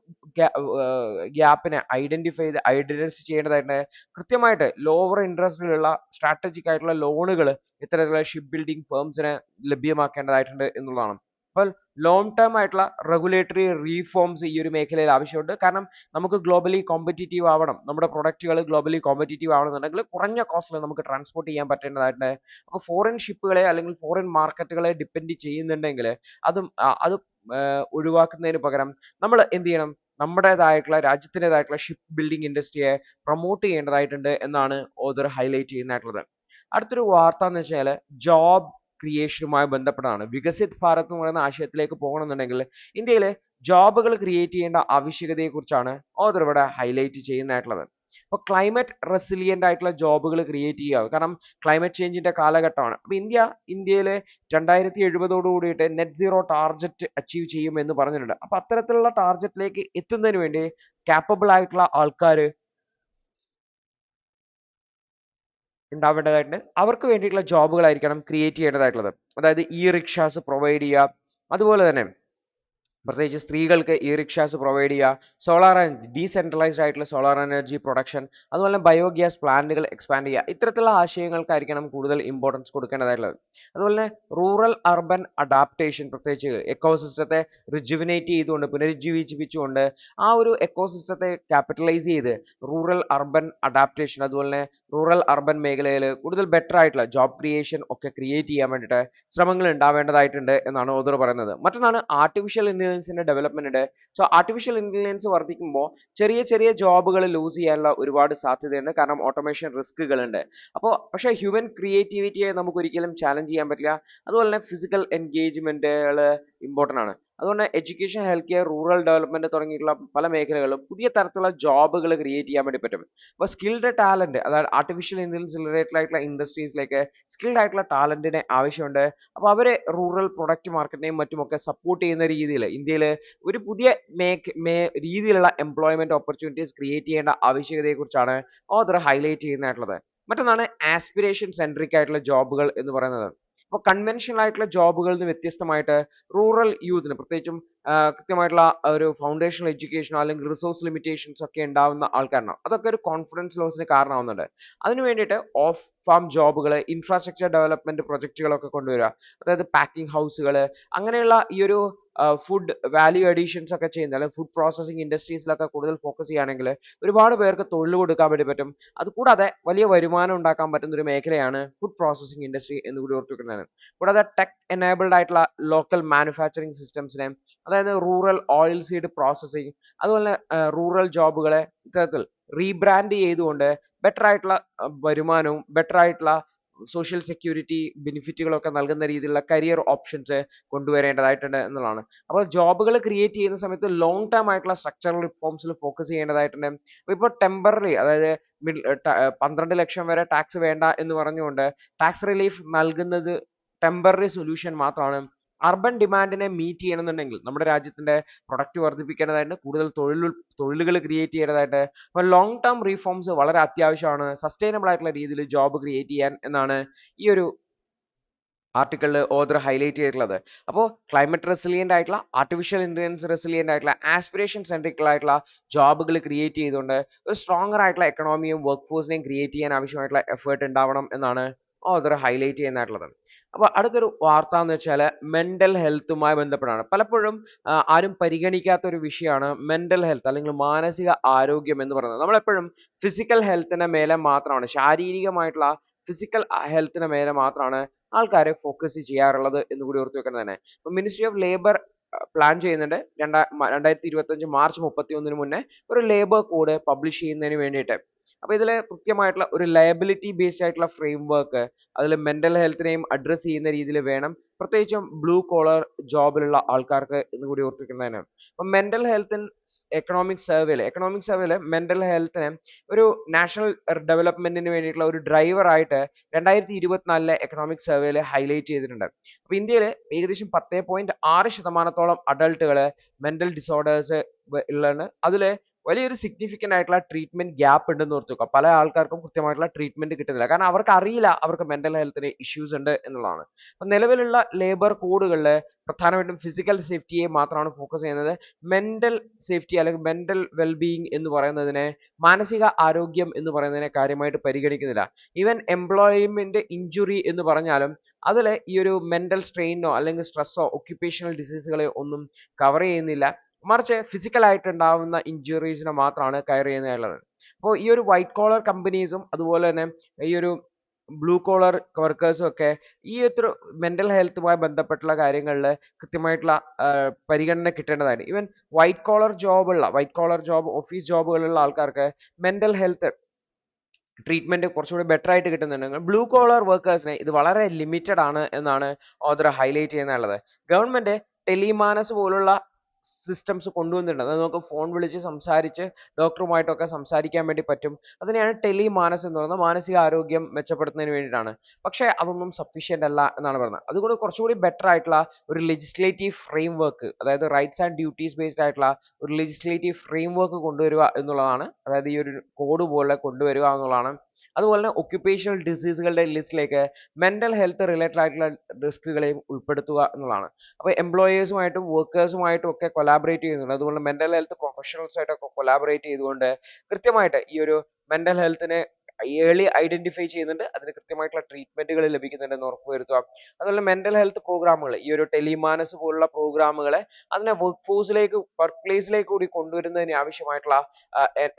ഗ്യാപ്പിനെ ഐഡന്റിഫൈ ചെയ്യേണ്ടതായിട്ടുണ്ട്. കൃത്യമായിട്ട് ലോവർ ഇൻട്രസ്റ്റിലുള്ള സ്ട്രാറ്റജിക് ആയിട്ടുള്ള ലോണുകൾ ഇത്തരത്തിലുള്ള ഷിപ്പ് ബിൽഡിംഗ് ഫേംസിന് ലഭ്യമാക്കേണ്ടതായിട്ടുണ്ട് എന്നുള്ളതാണ്. അപ്പോൾ ലോങ് ടേം ആയിട്ടുള്ള റെഗുലേറ്ററി റീഫോംസ് ഈ ഒരു മേഖലയിൽ ആവശ്യമുണ്ട്. കാരണം നമുക്ക് ഗ്ലോബലി കോമ്പറ്റീറ്റീവ് ആവണം, നമ്മുടെ പ്രൊഡക്റ്റുകൾ ഗ്ലോബലി കോമ്പറ്റീറ്റീവ് ആവണമെന്നുണ്ടെങ്കിൽ കുറഞ്ഞ കോസ്റ്റിൽ നമുക്ക് ട്രാൻസ്പോർട്ട് ചെയ്യാൻ പറ്റേണ്ടതായിട്ടുണ്ട്. അപ്പോൾ ഫോറിൻ ഷിപ്പുകളെ അല്ലെങ്കിൽ ഫോറിൻ മാർക്കറ്റുകളെ ഡിപ്പെൻഡ് ചെയ്യുന്നുണ്ടെങ്കിൽ അത് ഒഴിവാക്കുന്നതിന് പകരം നമ്മൾ എന്ത് ചെയ്യണം, നമ്മുടേതായിട്ടുള്ള രാജ്യത്തിൻ്റെതായിട്ടുള്ള ഷിപ്പ് ബിൽഡിംഗ് ഇൻഡസ്ട്രിയെ പ്രൊമോട്ട് ചെയ്യേണ്ടതായിട്ടുണ്ട് എന്നാണ് ഓദർ ഹൈലൈറ്റ് ചെയ്യുന്നതായിട്ടുള്ളത്. അടുത്തൊരു വാർത്ത എന്ന് വെച്ചാൽ ജോബ് ക്രിയേഷനുമായി ബന്ധപ്പെട്ടതാണ്. വികസിത് ഭാരത് എന്ന് പറയുന്ന ആശയത്തിലേക്ക് പോകണമെന്നുണ്ടെങ്കിൽ ഇന്ത്യയിലെ ജോബുകൾ ക്രിയേറ്റ് ചെയ്യേണ്ട ആവശ്യകതയെക്കുറിച്ചാണ് ഓദർ ഇവിടെ ഹൈലൈറ്റ് ചെയ്യുന്നതായിട്ടുള്ളത്. അപ്പോൾ ക്ലൈമറ്റ് റെസിലിയന്റ് ആയിട്ടുള്ള ജോബുകൾ ക്രിയേറ്റ് ചെയ്യുക, കാരണം ക്ലൈമറ്റ് ചേഞ്ചിന്റെ കാലഘട്ടമാണ്. അപ്പോൾ ഇന്ത്യയിൽ 2070 കൂടിയിട്ട് നെറ്റ് സീറോ ടാർഗറ്റ് അച്ചീവ് ചെയ്യും എന്ന് പറഞ്ഞിട്ടുണ്ട്. അപ്പോൾ അത്തരത്തിലുള്ള ടാർഗറ്റിലേക്ക് എത്തുന്നതിന് വേണ്ടി കാപ്പബിൾ ആയിട്ടുള്ള ആൾക്കാർ ഉണ്ടാവേണ്ടതായിട്ടുണ്ട്. അവർക്ക് വേണ്ടിയിട്ടുള്ള ജോബുകളായിരിക്കണം ക്രിയേറ്റ് ചെയ്യേണ്ടതായിട്ടുള്ളത്. അതായത് റിക്ഷാസ് പ്രൊവൈഡ് ചെയ്യുക, അതുപോലെ തന്നെ പ്രത്യേകിച്ച് സ്ത്രീകൾക്ക് റിക്ഷാസ് പ്രൊവൈഡ് ചെയ്യുക, സോളാർ ഡീസെൻട്രലൈസ്ഡ് ആയിട്ടുള്ള സോളാർ എനർജി പ്രൊഡക്ഷൻ, അതുപോലെ തന്നെ ബയോഗ്യാസ് പ്ലാന്റുകൾ എക്സ്പാൻഡ് ചെയ്യുക. ഇത്തരത്തിലുള്ള ആശയങ്ങൾക്കായിരിക്കണം കൂടുതൽ ഇമ്പോർട്ടൻസ് കൊടുക്കേണ്ടതായിട്ടുള്ളത്. അതുപോലെ തന്നെ റൂറൽ അർബൻ അഡാപ്റ്റേഷൻ, പ്രത്യേകിച്ച് എക്കോസിസ്റ്റത്തെ റിജുവിനേറ്റ് ചെയ്തുകൊണ്ട് പുനരുജ്ജീവിപ്പിച്ചുകൊണ്ട് ആ ഒരു എക്കോസിസ്റ്റത്തെ ക്യാപിറ്റലൈസ് ചെയ്ത് റൂറൽ അർബൻ അഡാപ്റ്റേഷൻ, അതുപോലെ തന്നെ റൂറൽ അർബൻ മേഖലയിൽ കൂടുതൽ ബെറ്റർ ആയിട്ടുള്ള ജോബ് ക്രിയേഷൻ ഒക്കെ ക്രിയേറ്റ് ചെയ്യാൻ വേണ്ടിയിട്ട് ശ്രമങ്ങൾ ഉണ്ടാവേണ്ടതായിട്ടുണ്ട് എന്നാണ് ഓദർ പറയുന്നത്. മറ്റൊന്നാണ് ആർട്ടിഫിഷ്യൽ ഇന്റലിജൻസിന്റെ ഡെവലപ്മെന്റ്. സോ ആർട്ടിഫിഷ്യൽ ഇന്റലിജൻസ് വർദ്ധിക്കുമ്പോൾ ചെറിയ ചെറിയ ജോബുകൾ ലൂസ് ചെയ്യാനുള്ള ഒരുപാട് സാധ്യതയുണ്ട്, കാരണം ഓട്ടോമേഷൻ റിസ്കുകളുണ്ട്. അപ്പോൾ പക്ഷേ ഹ്യൂമൻ ക്രിയേറ്റിവിറ്റിയെ നമുക്ക് ഒരിക്കലും ചാലഞ്ച് ചെയ്യാൻ പറ്റില്ല. അതുപോലെ തന്നെ ഫിസിക്കൽ എൻഗേജ്മെന്റുകൾ ഇമ്പോർട്ടൻ്റ് ആണ്. അതുകൊണ്ട് education, health care, rural development തുടങ്ങിയിട്ടുള്ള പല മേഖലകളും പുതിയ തരത്തിലുള്ള ജോബുകൾ ക്രിയേറ്റ് ചെയ്യാൻ വേണ്ടി പറ്റും. അപ്പോൾ സ്കിൽഡ് ടാലന്റ്, അതായത് ആർട്ടിഫിഷ്യൽ ഇന്റലിജൻസ് റിലേറ്റഡ് ആയിട്ടുള്ള ഇൻഡസ്ട്രീസിലേക്ക് സ്കിൽഡ് ആയിട്ടുള്ള ടാലന്റിനെ ആവശ്യമുണ്ട്. അപ്പോൾ അവരെ റൂറൽ പ്രൊഡക്റ്റ് മാർക്കറ്റിനെയും മറ്റുമൊക്കെ സപ്പോർട്ട് ചെയ്യുന്ന രീതിയിൽ ഇന്ത്യയിൽ ഒരു പുതിയ രീതിയിലുള്ള എംപ്ലോയ്മെന്റ് ഓപ്പർച്യൂണിറ്റീസ് ക്രിയേറ്റ് ചെയ്യേണ്ട ആവശ്യകതയെക്കുറിച്ചാണ് ഓദർ ഹൈലൈറ്റ് ചെയ്യുന്നതായിട്ടുള്ളത്. മറ്റൊന്നാണ് ആസ്പിരേഷൻ സെൻട്രിക് ആയിട്ടുള്ള ജോബുകൾ എന്ന് പറയുന്നത്. അപ്പോൾ കൺവെൻഷണൽ ആയിട്ടുള്ള ജോബുകളിൽ നിന്ന് വ്യത്യസ്തമായിട്ട് റൂറൽ യൂത്തിന് പ്രത്യേകിച്ചും കൃത്യമായിട്ടുള്ള ഒരു ഫൗണ്ടേഷണൽ എഡ്യൂക്കേഷനോ അല്ലെങ്കിൽ റിസോഴ്സ് ലിമിറ്റേഷൻസ് ഒക്കെ ഉണ്ടാവുന്ന ആൾക്കാരാണ്. അതൊക്കെ ഒരു കോൺഫിഡൻസ് ലോസിന് കാരണമാവുന്നുണ്ട്. അതിന് വേണ്ടിയിട്ട് ഓഫ് ഫാം ജോബുകൾ, ഇൻഫ്രാസ്ട്രക്ചർ ഡെവലപ്മെന്റ് പ്രൊജക്റ്റുകളൊക്കെ കൊണ്ടുവരിക, അതായത് പാക്കിംഗ് ഹൗസുകൾ, അങ്ങനെയുള്ള ഈ ഒരു ഫുഡ് വാല്യൂ അഡീഷൻസ് ഒക്കെ ചെയ്യുന്ന അല്ലെങ്കിൽ ഫുഡ് പ്രോസസ്സിംഗ് ഇൻഡസ്ട്രീസിലൊക്കെ കൂടുതൽ ഫോക്കസ് ചെയ്യുകയാണെങ്കിൽ ഒരുപാട് പേർക്ക് തൊഴിൽ കൊടുക്കാൻ വേണ്ടി പറ്റും. അതുകൂടാതെ വലിയ വരുമാനം ഉണ്ടാക്കാൻ പറ്റുന്ന ഒരു മേഖലയാണ് ഫുഡ് പ്രോസസ്സിംഗ് ഇൻഡസ്ട്രി എന്ന് കൂടി ഓർത്ത് വെക്കുന്നത്. കൂടാതെ ടെക് എനേബിൾഡ് ആയിട്ടുള്ള ലോക്കൽ മാനുഫാക്ചറിംഗ് സിസ്റ്റംസിനെ, അതായത് റൂറൽ ഓയിൽ സീഡ് പ്രോസസ്സിംഗ്, അതുപോലെ റൂറൽ ജോബുകളെ ഇത്തരത്തിൽ റീബ്രാൻഡ് ചെയ്തുകൊണ്ട് ബെറ്റർ ആയിട്ടുള്ള വരുമാനവും ബെറ്റർ ആയിട്ടുള്ള സോഷ്യൽ സെക്യൂരിറ്റി ബെനിഫിറ്റുകളൊക്കെ നൽകുന്ന രീതിയിലുള്ള കരിയർ ഓപ്ഷൻസ് കൊണ്ടുവരേണ്ടതായിട്ടുണ്ട് എന്നുള്ളതാണ്. അപ്പോൾ ജോബുകൾ ക്രിയേറ്റ് ചെയ്യുന്ന സമയത്ത് ലോങ് ടേം ആയിട്ടുള്ള സ്ട്രക്ചറൽ റിഫോംസിൽ ഫോക്കസ് ചെയ്യേണ്ടതായിട്ടുണ്ട്. അപ്പോൾ ഇപ്പോൾ ടെമ്പററി, അതായത് 12 ലക്ഷം വരെ ടാക്സ് വേണ്ട എന്ന് പറഞ്ഞുകൊണ്ട് ടാക്സ് റിലീഫ് നൽകുന്നത് ടെമ്പററി സൊല്യൂഷൻ മാത്രമാണ്. അർബൻ ഡിമാൻഡിനെ മീറ്റ് ചെയ്യണമെന്നുണ്ടെങ്കിൽ നമ്മുടെ രാജ്യത്തിന്റെ പ്രൊഡക്റ്റ് വർദ്ധിപ്പിക്കേണ്ടതായിട്ട്, കൂടുതൽ തൊഴിലുകൾ ക്രിയേറ്റ് ചെയ്യേണ്ടതായിട്ട്. അപ്പോൾ ലോങ് ടേം റീഫോംസ് വളരെ അത്യാവശ്യമാണ് സസ്റ്റൈനബിൾ ആയിട്ടുള്ള രീതിയിൽ ജോബ് ക്രിയേറ്റ് ചെയ്യാൻ എന്നാണ് ഈ ഒരു ആർട്ടിക്കിളിൽ ഓദർ ഹൈലൈറ്റ് ചെയ്തിട്ടുള്ളത്. അപ്പോൾ ക്ലൈമറ്റ് റെസിലിയന്റ് ആയിട്ടുള്ള, ആർട്ടിഫിഷ്യൽ ഇന്റലിജൻസ് റെസിലിയന്റ് ആയിട്ടുള്ള, ആസ്പിരേഷൻ സെൻട്രിക് ആയിട്ടുള്ള ജോബുകൾ ക്രിയേറ്റ് ചെയ്തുകൊണ്ട് ഒരു സ്ട്രോങ്ങർ ആയിട്ടുള്ള എക്കണോമിയും വർക്ക് ഫോഴ്സിനെയും ക്രിയേറ്റ് ചെയ്യാൻ ആവശ്യമായിട്ടുള്ള എഫേർട്ട് ഉണ്ടാവണം എന്നാണ് ഓദർ ഹൈലൈറ്റ് ചെയ്യുന്നതായിട്ടുള്ളത്. അപ്പോൾ അടുത്തൊരു വാർത്ത എന്ന് വെച്ചാൽ മെന്റൽ ഹെൽത്തുമായി ബന്ധപ്പെട്ടാണ്. പലപ്പോഴും ആരും പരിഗണിക്കാത്ത ഒരു വിഷയമാണ് മെന്റൽ ഹെൽത്ത് അല്ലെങ്കിൽ മാനസിക ആരോഗ്യം എന്ന് പറയുന്നത്. നമ്മളെപ്പോഴും ഫിസിക്കൽ ഹെൽത്തിന് മേലെ മാത്രമാണ്, ശാരീരികമായിട്ടുള്ള ഫിസിക്കൽ ഹെൽത്തിന് മേലെ മാത്രമാണ് ആൾക്കാർ ഫോക്കസ് ചെയ്യാറുള്ളത് എന്ന് കൂടി ഓർത്ത് വെക്കുന്നത് തന്നെ. ഇപ്പോൾ മിനിസ്ട്രി ഓഫ് ലേബർ പ്ലാൻ ചെയ്യുന്നുണ്ട് 2025 മാർച്ച് 31 മുന്നേ ഒരു ലേബർ കോഡ് പബ്ലിഷ് ചെയ്യുന്നതിന് വേണ്ടിയിട്ട്. അപ്പോൾ ഇതിൽ കൃത്യമായിട്ടുള്ള ഒരു ലയബിലിറ്റി ബേസ്ഡ് ആയിട്ടുള്ള ഫ്രെയിം വർക്ക്, അതിൽ മെന്റൽ ഹെൽത്തിനെയും അഡ്രസ്സ് ചെയ്യുന്ന രീതിയിൽ വേണം, പ്രത്യേകിച്ചും ബ്ലൂ കോളർ ജോബിലുള്ള ആൾക്കാർക്ക് എന്ന് കൂടി ഓർത്തിരിക്കുന്നതിന്. അപ്പം മെന്റൽ ഹെൽത്ത് എക്കണോമിക് സർവേയിൽ മെന്റൽ ഹെൽത്തിനെ ഒരു നാഷണൽ ഡെവലപ്മെന്റിന് വേണ്ടിയിട്ടുള്ള ഒരു ഡ്രൈവർ ആയിട്ട് 2024 എക്കണോമിക് സർവേയിൽ ഹൈലൈറ്റ് ചെയ്തിട്ടുണ്ട്. അപ്പോൾ ഇന്ത്യയിൽ ഏകദേശം 10.6% അഡൾട്ടുകൾ മെന്റൽ ഡിസോർഡേഴ്സ് ഉള്ളതാണ്. അതിൽ വലിയൊരു സിഗ്നിഫിക്കന്റ് ആയിട്ടുള്ള ട്രീറ്റ്മെന്റ് ഗ്യാപ്പ് ഉണ്ടെന്ന് ഓർത്തുവെക്കുക. പല ആൾക്കാർക്കും കൃത്യമായിട്ടുള്ള ട്രീറ്റ്മെന്റ് കിട്ടുന്നില്ല, കാരണം അവർക്ക് അറിയില്ല അവർക്ക് മെന്റൽ ഹെൽത്തിന് ഇഷ്യൂസ് ഉണ്ട് എന്നുള്ളതാണ്. അപ്പം നിലവിലുള്ള ലേബർ കോഡുകളിൽ പ്രധാനമായിട്ടും ഫിസിക്കൽ സേഫ്റ്റിയെ മാത്രമാണ് ഫോക്കസ് ചെയ്യുന്നത്. മെന്റൽ സേഫ്റ്റി അല്ലെങ്കിൽ മെന്റൽ വെൽബീയിങ് എന്ന് പറയുന്നതിനെ, മാനസിക ആരോഗ്യം എന്ന് പറയുന്നതിനെ കാര്യമായിട്ട് പരിഗണിക്കുന്നില്ല. ഈവൻ എംപ്ലോയ്മെന്റ് ഇഞ്ചുറി എന്ന് പറഞ്ഞാലും അതിൽ ഈ ഒരു മെന്റൽ സ്ട്രെയിനോ അല്ലെങ്കിൽ സ്ട്രെസ്സോ ഒക്യുപ്പേഷണൽ ഡിസീസുകളെ ഒന്നും കവർ ചെയ്യുന്നില്ല. മറിച്ച് ഫിസിക്കൽ ആയിട്ട് ഉണ്ടാവുന്ന ഇഞ്ചുറീസിനെ മാത്രമാണ് കവർ ചെയ്യുന്നത്. അപ്പോൾ ഈ ഒരു വൈറ്റ് കോളർ കമ്പനീസും അതുപോലെ തന്നെ ഈ ഒരു ബ്ലൂ കോളർ വർക്കേഴ്സും ഒക്കെ ഈ ഒരു മെന്റൽ ഹെൽത്തുമായി ബന്ധപ്പെട്ടുള്ള കാര്യങ്ങളിൽ കൃത്യമായിട്ടുള്ള പരിഗണന കിട്ടേണ്ടതാണ്. Even white collar job office ജോബുകളുള്ള ആൾക്കാർക്ക് മെന്റൽ ഹെൽത്ത് ട്രീറ്റ്മെന്റ് കുറച്ചുകൂടി ബെറ്റർ ആയിട്ട് കിട്ടുന്നുണ്ടെങ്കിൽ ബ്ലൂ കോളർ വർക്കേഴ്സിന് ഇത് വളരെ ലിമിറ്റഡ് ആണ് എന്നാണ് ഓഥർ ഹൈലൈറ്റ് ചെയ്യുന്നുള്ളത്. ഗവൺമെന്റ് ടെലിമാനസ് പോലുള്ള സിസ്റ്റംസ് കൊണ്ടുവന്നിട്ടുണ്ട്. അത് നമുക്ക് ഫോൺ വിളിച്ച് സംസാരിച്ച് ഡോക്ടറുമായിട്ടൊക്കെ സംസാരിക്കാൻ വേണ്ടി പറ്റും. അതിനെയാണ് ടെലിമാനസ് എന്ന് പറയുന്നത്. മാനസിക ആരോഗ്യം മെച്ചപ്പെടുത്തുന്നതിന് വേണ്ടിയിട്ടാണ്. പക്ഷേ അതൊന്നും സഫീഷ്യന്റ് അല്ല എന്നാണ് പറയുന്നത്. അതുകൊണ്ട് കുറച്ചുകൂടി ബെറ്റർ ആയിട്ടുള്ള ഒരു ലെജിസ്ലേറ്റീവ് ഫ്രെയിം വർക്ക്, അതായത് റൈറ്റ്സ് ആൻഡ് ഡ്യൂട്ടീസ് ബേസ്ഡ് ആയിട്ടുള്ള ഒരു ലെജിസ്ലേറ്റീവ് ഫ്രെയിം വർക്ക് കൊണ്ടുവരിക എന്നുള്ളതാണ്. അതായത് ഈ ഒരു കോഡ് പോലെ കൊണ്ടുവരിക എന്നുള്ളതാണ്. അതുപോലെ തന്നെ ഒക്യുപ്പേഷണൽ ഡിസീസുകളുടെ ലിസ്റ്റിലേക്ക് മെന്റൽ ഹെൽത്ത് റിലേറ്റഡ് ആയിട്ടുള്ള റിസ്കുകളെയും ഉൾപ്പെടുത്തുക എന്നുള്ളതാണ്. അപ്പോൾ എംപ്ലോയേഴ്സുമായിട്ടും വർക്കേഴ്സുമായിട്ടും ഒക്കെ കൊലാബറേറ്റ് ചെയ്യുന്നുണ്ട്. അതുകൊണ്ട് മെന്റൽ ഹെൽത്ത് പ്രൊഫഷണൽസ് ആയിട്ടൊക്കെ കൊലാബറേറ്റ് ചെയ്തുകൊണ്ട് കൃത്യമായിട്ട് ഈ ഒരു മെന്റൽ ഹെൽത്തിനെ ഏർലി ഐഡന്റിഫൈ ചെയ്യുന്നുണ്ട്, അതിന് കൃത്യമായിട്ടുള്ള ട്രീറ്റ്മെന്റുകൾ ലഭിക്കുന്നുണ്ടെന്ന് ഉറപ്പുവരുത്തുക. അതുപോലെ മെന്റൽ ഹെൽത്ത് പ്രോഗ്രാമുകൾ, ഈ ഒരു ടെലിമാനസ് പോലുള്ള പ്രോഗ്രാമുകളെ അതിനെ വർക്ക് പ്ലേസിലേക്ക് കൂടി കൊണ്ടുവരുന്നതിന് ആവശ്യമായിട്ടുള്ള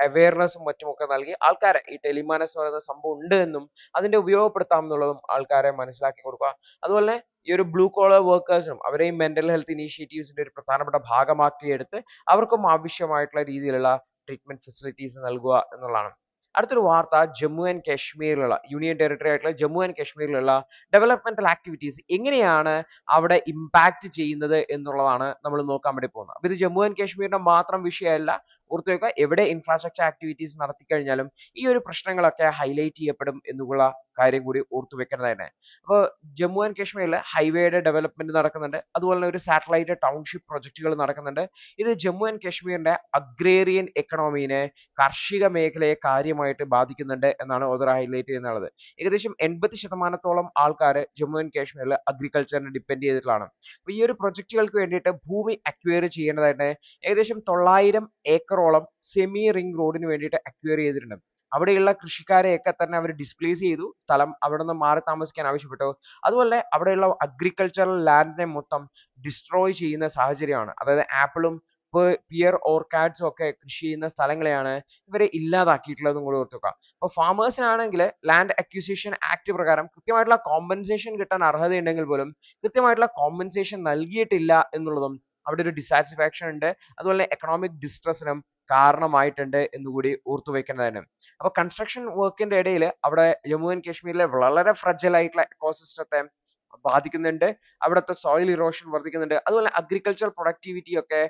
അവയർനെസ്സും മറ്റുമൊക്കെ നൽകി ആൾക്കാരെ ഈ ടെലിമാനസ് എന്ന് പറയുന്ന സംഭവം ഉണ്ട് എന്നും അതിന്റെ ഉപയോഗപ്പെടുത്താം എന്നുള്ളതും ആൾക്കാരെ മനസ്സിലാക്കി കൊടുക്കുക. അതുപോലെ ഈ ഒരു ബ്ലൂ കോളർ വർക്കേഴ്സും അവരെയും മെന്റൽ ഹെൽത്ത് ഇനീഷ്യേറ്റീവ്സിന്റെ ഒരു പ്രധാനപ്പെട്ട ഭാഗമാക്കിയെടുത്ത് അവർക്കും ആവശ്യമായിട്ടുള്ള രീതിയിലുള്ള ട്രീറ്റ്മെന്റ് ഫെസിലിറ്റീസ് നൽകുക എന്നുള്ളതാണ്. അടുത്തൊരു വാർത്ത, ജമ്മു ആൻഡ് കാശ്മീരിലുള്ള യൂണിയൻ ടെറിട്ടറി ആയിട്ടുള്ള ജമ്മു ആൻഡ് കാശ്മീരിലുള്ള ഡെവലപ്മെന്റൽ ആക്ടിവിറ്റീസ് എങ്ങനെയാണ് അവിടെ ഇമ്പാക്ട് ചെയ്യുന്നത് എന്നുള്ളതാണ് നമ്മൾ നോക്കാൻ വേണ്ടി പോകുന്നത്. അപ്പോൾ ഇത് ജമ്മു ആൻഡ് കാശ്മീരിന്റെ മാത്രം വിഷയമല്ല, ഓർത്തു വെക്കുക, എവിടെ ഇൻഫ്രാസ്ട്രക്ചർ ആക്ടിവിറ്റീസ് നടത്തി കഴിഞ്ഞാലും ഈ ഒരു പ്രശ്നങ്ങളൊക്കെ ഹൈലൈറ്റ് ചെയ്യപ്പെടും എന്നുള്ള കാര്യം കൂടി ഓർത്തു വെക്കേണ്ടതാണ്. അപ്പോൾ ജമ്മു ആൻഡ് കാശ്മീരിൽ ഹൈവേയുടെ ഡെവലപ്മെന്റ് നടക്കുന്നുണ്ട്. അതുപോലെ തന്നെ ഒരു സാറ്റലൈറ്റ് ടൗൺഷിപ്പ് പ്രൊജക്ടുകൾ നടക്കുന്നുണ്ട്. ഇത് ജമ്മു ആൻഡ് കാശ്മീരിന്റെ അഗ്രേറിയൻ എക്കണോമിനെ, കാർഷിക മേഖലയെ കാര്യമായിട്ട് ബാധിക്കുന്നുണ്ട് എന്നാണ് ഓഥർ ഹൈലൈറ്റ് ചെയ്യുന്നത്. ഏകദേശം 80% ആൾക്കാർ ജമ്മു ആൻഡ് കാശ്മീരിൽ അഗ്രികൾച്ചറിനെ ഡിപ്പെൻഡ് ചെയ്തിട്ടുള്ളതാണ്. അപ്പോൾ ഈ ഒരു പ്രൊജക്ടുകൾക്ക് വേണ്ടിയിട്ട് ഭൂമി അക്വയർ ചെയ്യേണ്ടതായിട്ട് ഏകദേശം 900 ഏക്കറോളം സെമി റിംഗ് റോഡിന് വേണ്ടിയിട്ട് അക്വയർ ചെയ്തിട്ടുണ്ട്. അവിടെയുള്ള കൃഷിക്കാരെയൊക്കെ തന്നെ അവർ ഡിസ്പ്ലേസ് ചെയ്തു, സ്ഥലം അവിടെ നിന്ന് മാറി താമസിക്കാൻ ആവശ്യപ്പെട്ടു. അതുപോലെ അവിടെയുള്ള അഗ്രികൾച്ചറൽ ലാൻഡിനെ മൊത്തം ഡിസ്ട്രോയ് ചെയ്യുന്ന സാഹചര്യമാണ്. അതായത് ആപ്പിളും പിയർ ഓർക്കാഡ്സും ഒക്കെ കൃഷി ചെയ്യുന്ന സ്ഥലങ്ങളെയാണ് ഇവരെ ഇല്ലാതാക്കിയിട്ടുള്ളതെന്നും കൂടി ഓർത്ത് വെക്കുക. അപ്പോൾ ഫാമേഴ്സിനാണെങ്കിൽ ലാൻഡ് അക്വിസിഷൻ ആക്ട് പ്രകാരം കൃത്യമായിട്ടുള്ള കോമ്പൻസേഷൻ കിട്ടാൻ അർഹതയുണ്ടെങ്കിൽ പോലും കൃത്യമായിട്ടുള്ള കോമ്പൻസേഷൻ നൽകിയിട്ടില്ല എന്നുള്ളതും അവിടെ ഒരു ഡിസാറ്റിസ്ഫാക്ഷൻ ഉണ്ട്. അതുപോലെ എക്കണോമിക് ഡിസ്ട്രസിനും കാരണമായിട്ടുണ്ട് എന്നുകൂടി ഓർത്തു വെക്കേണ്ടതാണ്. അപ്പോൾ കൺസ്ട്രക്ഷൻ വർക്കിന്റെ ഇടയിൽ അവിടെ ജമ്മു ആൻഡ് കാശ്മീരിലെ വളരെ ഫ്രജൽ ആയിട്ടുള്ള എക്കോസിസ്റ്റത്തെ ബാധിക്കുന്നുണ്ട്. അവിടുത്തെ സോയിൽ ഇറോഷൻ വർദ്ധിക്കുന്നുണ്ട്. അതുപോലെ അഗ്രികൾച്ചറൽ പ്രൊഡക്ടിവിറ്റി ഒക്കെ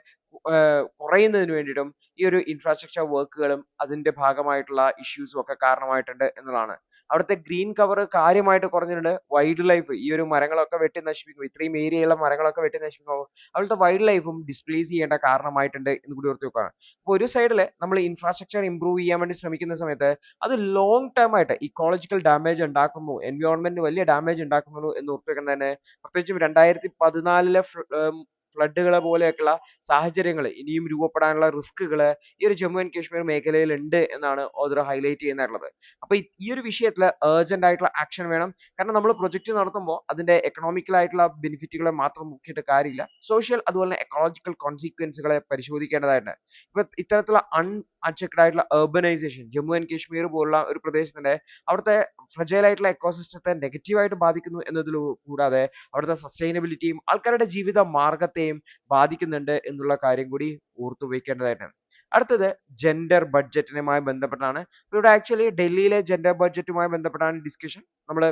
കുറയുന്നതിന് വേണ്ടിയിട്ടും ഈ ഒരു ഇൻഫ്രാസ്ട്രക്ചർ വർക്കുകളും അതിന്റെ ഭാഗമായിട്ടുള്ള ഇഷ്യൂസും ഒക്കെ കാരണമായിട്ടുണ്ട് എന്നുള്ളതാണ്. അവിടുത്തെ ഗ്രീൻ കവർ കാര്യമായിട്ട് കുറഞ്ഞിട്ടുണ്ട്. വൈൽഡ് ലൈഫ്, ഈ ഒരു മരങ്ങളൊക്കെ വെട്ടി നശിപ്പിക്കും, ഇത്രയും ഏരിയയുള്ള മരങ്ങളൊക്കെ വെട്ടി നശിപ്പിക്കുമ്പോൾ അവിടുത്തെ വൈൽഡ് ലൈഫും ഡിസ്പ്ലേസ് ചെയ്യേണ്ട കാരണമായിട്ടുണ്ട് എന്ന് കൂടി ഓർത്ത് വെക്കുകയാണ്. അപ്പോൾ ഒരു സൈഡിൽ നമ്മൾ ഇൻഫ്രാസ്ട്രക്ചർ ഇംപ്രൂവ് ചെയ്യാൻ വേണ്ടി ശ്രമിക്കുന്ന സമയത്ത് അത് ലോങ് ടേം ആയിട്ട് ഇക്കോളജിക്കൽ ഡാമേജ് ഉണ്ടാക്കുന്നു, എൻവയോൺമെന്റിന് വലിയ ഡാമേജ് ഉണ്ടാക്കുന്നു എന്ന് ഓർത്ത് വെക്കുന്നത് തന്നെ. പ്രത്യേകിച്ചും 2014 ഫ്ലഡുകളെ പോലെയൊക്കെയുള്ള സാഹചര്യങ്ങൾ ഇനിയും രൂപപ്പെടാനുള്ള റിസ്കുകൾ ഈ ഒരു ജമ്മു ആൻഡ് കാശ്മീർ മേഖലയിൽ ഉണ്ട് എന്നാണ് ഓഥർ ഹൈലൈറ്റ് ചെയ്യുന്നുള്ളത്. അപ്പോൾ ഈ ഒരു വിഷയത്തിൽ ഏർജന്റ് ആയിട്ടുള്ള ആക്ഷൻ വേണം. കാരണം നമ്മൾ പ്രൊജക്ട് നടത്തുമ്പോൾ അതിന്റെ എക്കണോമിക്കൽ ആയിട്ടുള്ള ബെനിഫിറ്റുകളെ മാത്രം നോക്കിയിട്ട് കാര്യമില്ല, സോഷ്യൽ അതുപോലെ എക്കോളജിക്കൽ കോൺസിക്വൻസുകളെ പരിശോധിക്കേണ്ടതായിട്ടുണ്ട്. ഇപ്പൊ ഇത്തരത്തിലുള്ള അൺഅച്ചെക്ഡ് ആയിട്ടുള്ള urbanization ജമ്മു ആൻഡ് കാശ്മീർ പോലുള്ള ഒരു പ്രദേശത്തിന്റെ അവിടുത്തെ ഫ്രജൈൽ ആയിട്ടുള്ള എക്കോസിസ്റ്റത്തെ നെഗറ്റീവായിട്ട് ബാധിക്കുന്നു എന്നതിൽ കൂടാതെ അവിടുത്തെ സസ്റ്റൈനബിലിറ്റിയും ആൾക്കാരുടെ ജീവിത മാർഗത്തെയും എല്ലാവരെയും ബാധിക്കുന്നുണ്ട് എന്നുള്ള കാര്യം കൂടി ഓർത്തു വയ്ക്കേണ്ടതായിട്ടാണ്. അടുത്തത് ജെൻഡർ ബഡ്ജറ്റിനുമായി ബന്ധപ്പെട്ടാണ്. ഇവിടെ ആക്ച്വലി ഡൽഹിയിലെ ജെൻഡർ ബഡ്ജറ്റുമായി ബന്ധപ്പെട്ടാണ് ഡിസ്കഷൻ. നമ്മൾ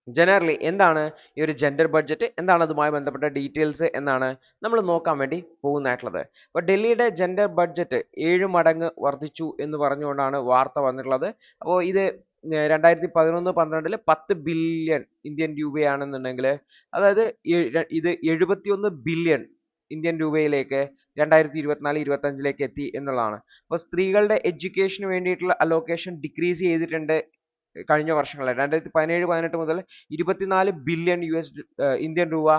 ജനറലി എന്താണ് ഈ ഒരു ജെൻഡർ ബഡ്ജറ്റ്, എന്താണ് അതുമായി ബന്ധപ്പെട്ട ഡീറ്റെയിൽസ് എന്നാണ് നമ്മൾ നോക്കാൻ വേണ്ടി പോകുന്നതായിട്ടുള്ളത്. അപ്പോൾ ഡൽഹിയുടെ ജെൻഡർ ബഡ്ജറ്റ് 7 മടങ്ങ് വർദ്ധിച്ചു എന്ന് പറഞ്ഞുകൊണ്ടാണ് വാർത്ത വന്നിട്ടുള്ളത്. അപ്പോൾ ഇത് 2011-12 10 ബില്യൺ ഇന്ത്യൻ രൂപയാണെന്നുണ്ടെങ്കിൽ, അതായത് ഇത് 71 ബില്യൺ ഇന്ത്യൻ രൂപയിലേക്ക് 2024-25 എത്തി എന്നുള്ളതാണ്. അപ്പോൾ സ്ത്രീകളുടെ എഡ്യൂക്കേഷന് വേണ്ടിയിട്ടുള്ള അലോക്കേഷൻ ഡിക്രീസ് ചെയ്തിട്ടുണ്ട് കഴിഞ്ഞ വർഷങ്ങളിൽ. 2017-18 മുതൽ 24 ബില്യൺ ഇന്ത്യൻ രൂപ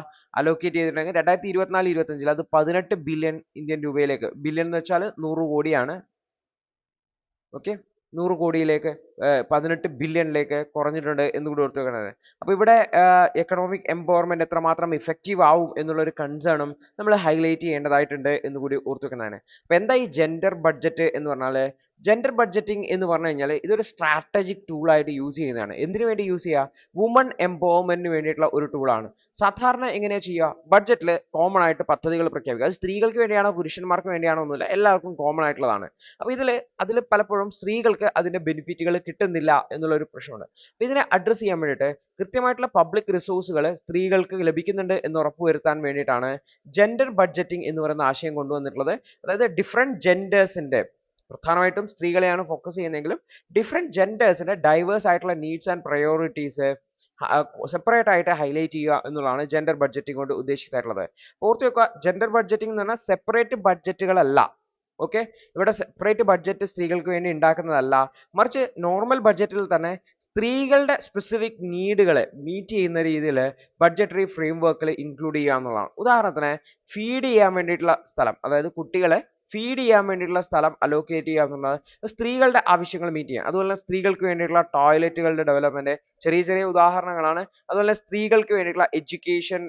അലോക്കേറ്റ് ചെയ്തിട്ടുണ്ടെങ്കിൽ 2024-25 അത് 18 ബില്യൺ ഇന്ത്യൻ രൂപയിലേക്ക്, ബില്യൺ എന്ന് വെച്ചാൽ 100 കോടിയാണ്, ഓക്കെ, 100 കോടിയിലേക്ക് 18 ബില്യണിലേക്ക് കുറഞ്ഞിട്ടുണ്ട് എന്ന് കൂടി ഓർത്ത് വെക്കുന്നത്. അപ്പോൾ ഇവിടെ എക്കണോമിക് എംപവർമെന്റ് എത്രമാത്രം ഇഫക്റ്റീവ് ആവും എന്നുള്ളൊരു കൺസേണും നമ്മൾ ഹൈലൈറ്റ് ചെയ്യേണ്ടതായിട്ടുണ്ട് എന്ന് കൂടി ഓർത്ത് വെക്കുന്നതാണ്. അപ്പോൾ എന്താ ഈ ജെൻഡർ ബഡ്ജറ്റ് എന്ന് പറഞ്ഞാൽ? ജെൻഡർ ബഡ്ജറ്റിംഗ് എന്ന് പറഞ്ഞു കഴിഞ്ഞാൽ ഇതൊരു സ്ട്രാറ്റജിക് ടൂളായിട്ട് യൂസ് ചെയ്യുന്നതാണ്. എന്തിനു വേണ്ടി യൂസ് ചെയ്യുക? വുമൺ എംപവർമെന്റിന് വേണ്ടിയിട്ടുള്ള ഒരു ടൂളാണ്. സാധാരണ എങ്ങനെയാണ് ചെയ്യുക? ബഡ്ജറ്റിൽ കോമൺ ആയിട്ട് പദ്ധതികൾ പ്രഖ്യാപിക്കുക. അത് സ്ത്രീകൾക്ക് വേണ്ടിയാണോ പുരുഷന്മാർക്ക് വേണ്ടിയാണോ ഒന്നുമില്ല, എല്ലാവർക്കും കോമൺ ആയിട്ടുള്ളതാണ്. അപ്പോൾ അതിൽ പലപ്പോഴും സ്ത്രീകൾക്ക് അതിന്റെ ബെനിഫിറ്റുകൾ കിട്ടുന്നില്ല എന്നുള്ള ഒരു പ്രശ്നമുണ്ട്. അപ്പോൾ ഇതിനെ അഡ്രസ്സ് ചെയ്യാൻ വേണ്ടിയിട്ട് കൃത്യമായിട്ടുള്ള പബ്ലിക് റിസോഴ്സുകൾ സ്ത്രീകൾക്ക് ലഭിക്കുന്നുണ്ട് എന്ന് ഉറപ്പുവരുത്താൻ വേണ്ടിയിട്ടാണ് ജെൻഡർ ബഡ്ജറ്റിംഗ് എന്ന് പറയുന്ന ആശയം കൊണ്ടുവന്നിട്ടുള്ളത്. അതായത് ഡിഫറെന്റ് ജെൻഡേഴ്സിന്റെ, പ്രധാനമായിട്ടും സ്ത്രീകളെയാണ് ഫോക്കസ് ചെയ്യുന്നതെങ്കിലും ഡിഫറെന്റ് ജെൻഡേഴ്സിന്റെ ഡൈവേഴ്സ് ആയിട്ടുള്ള നീഡ്സ് ആൻഡ് പ്രയോറിറ്റീസ് സെപ്പറേറ്റ് ആയിട്ട് ഹൈലൈറ്റ് ചെയ്യുക എന്നുള്ളതാണ് ജെൻഡർ ബഡ്ജറ്റിംഗ് കൊണ്ട് ഉദ്ദേശിച്ചിട്ടുള്ളത്. ഓർത്ത് വെക്കുക, ജെൻഡർ ബഡ്ജറ്റിംഗ് എന്ന് പറഞ്ഞാൽ സെപ്പറേറ്റ് ബഡ്ജറ്റുകളല്ല. ഓക്കെ, ഇവിടെ സെപ്പറേറ്റ് ബഡ്ജറ്റ് സ്ത്രീകൾക്ക് വേണ്ടി ഉണ്ടാക്കുന്നതല്ല, മറിച്ച് നോർമൽ ബഡ്ജറ്റിൽ തന്നെ സ്ത്രീകളുടെ സ്പെസിഫിക് നീഡുകളെ മീറ്റ് ചെയ്യുന്ന രീതിയിൽ ബഡ്ജറ്ററി ഫ്രെയിംവർക്കിൽ ഇൻക്ലൂഡ് ചെയ്യുക എന്നുള്ളതാണ്. ഉദാഹരണത്തിന് ഫീഡ് ചെയ്യാൻ വേണ്ടിയിട്ടുള്ള സ്ഥലം, അതായത് കുട്ടികളെ ഫീഡ് ചെയ്യാൻ വേണ്ടിയിട്ടുള്ള സ്ഥലം അലോക്കേറ്റ് ചെയ്യുക എന്നുള്ളത് സ്ത്രീകളുടെ ആവശ്യങ്ങൾ മീറ്റ് ചെയ്യുക. അതുപോലെ തന്നെ സ്ത്രീകൾക്ക് വേണ്ടിയിട്ടുള്ള ടോയ്ലറ്റുകളുടെ ഡെവലപ്മെന്റ് ചെറിയ ചെറിയ ഉദാഹരണങ്ങളാണ്. അതുപോലെ സ്ത്രീകൾക്ക് വേണ്ടിയിട്ടുള്ള എഡ്യൂക്കേഷൻ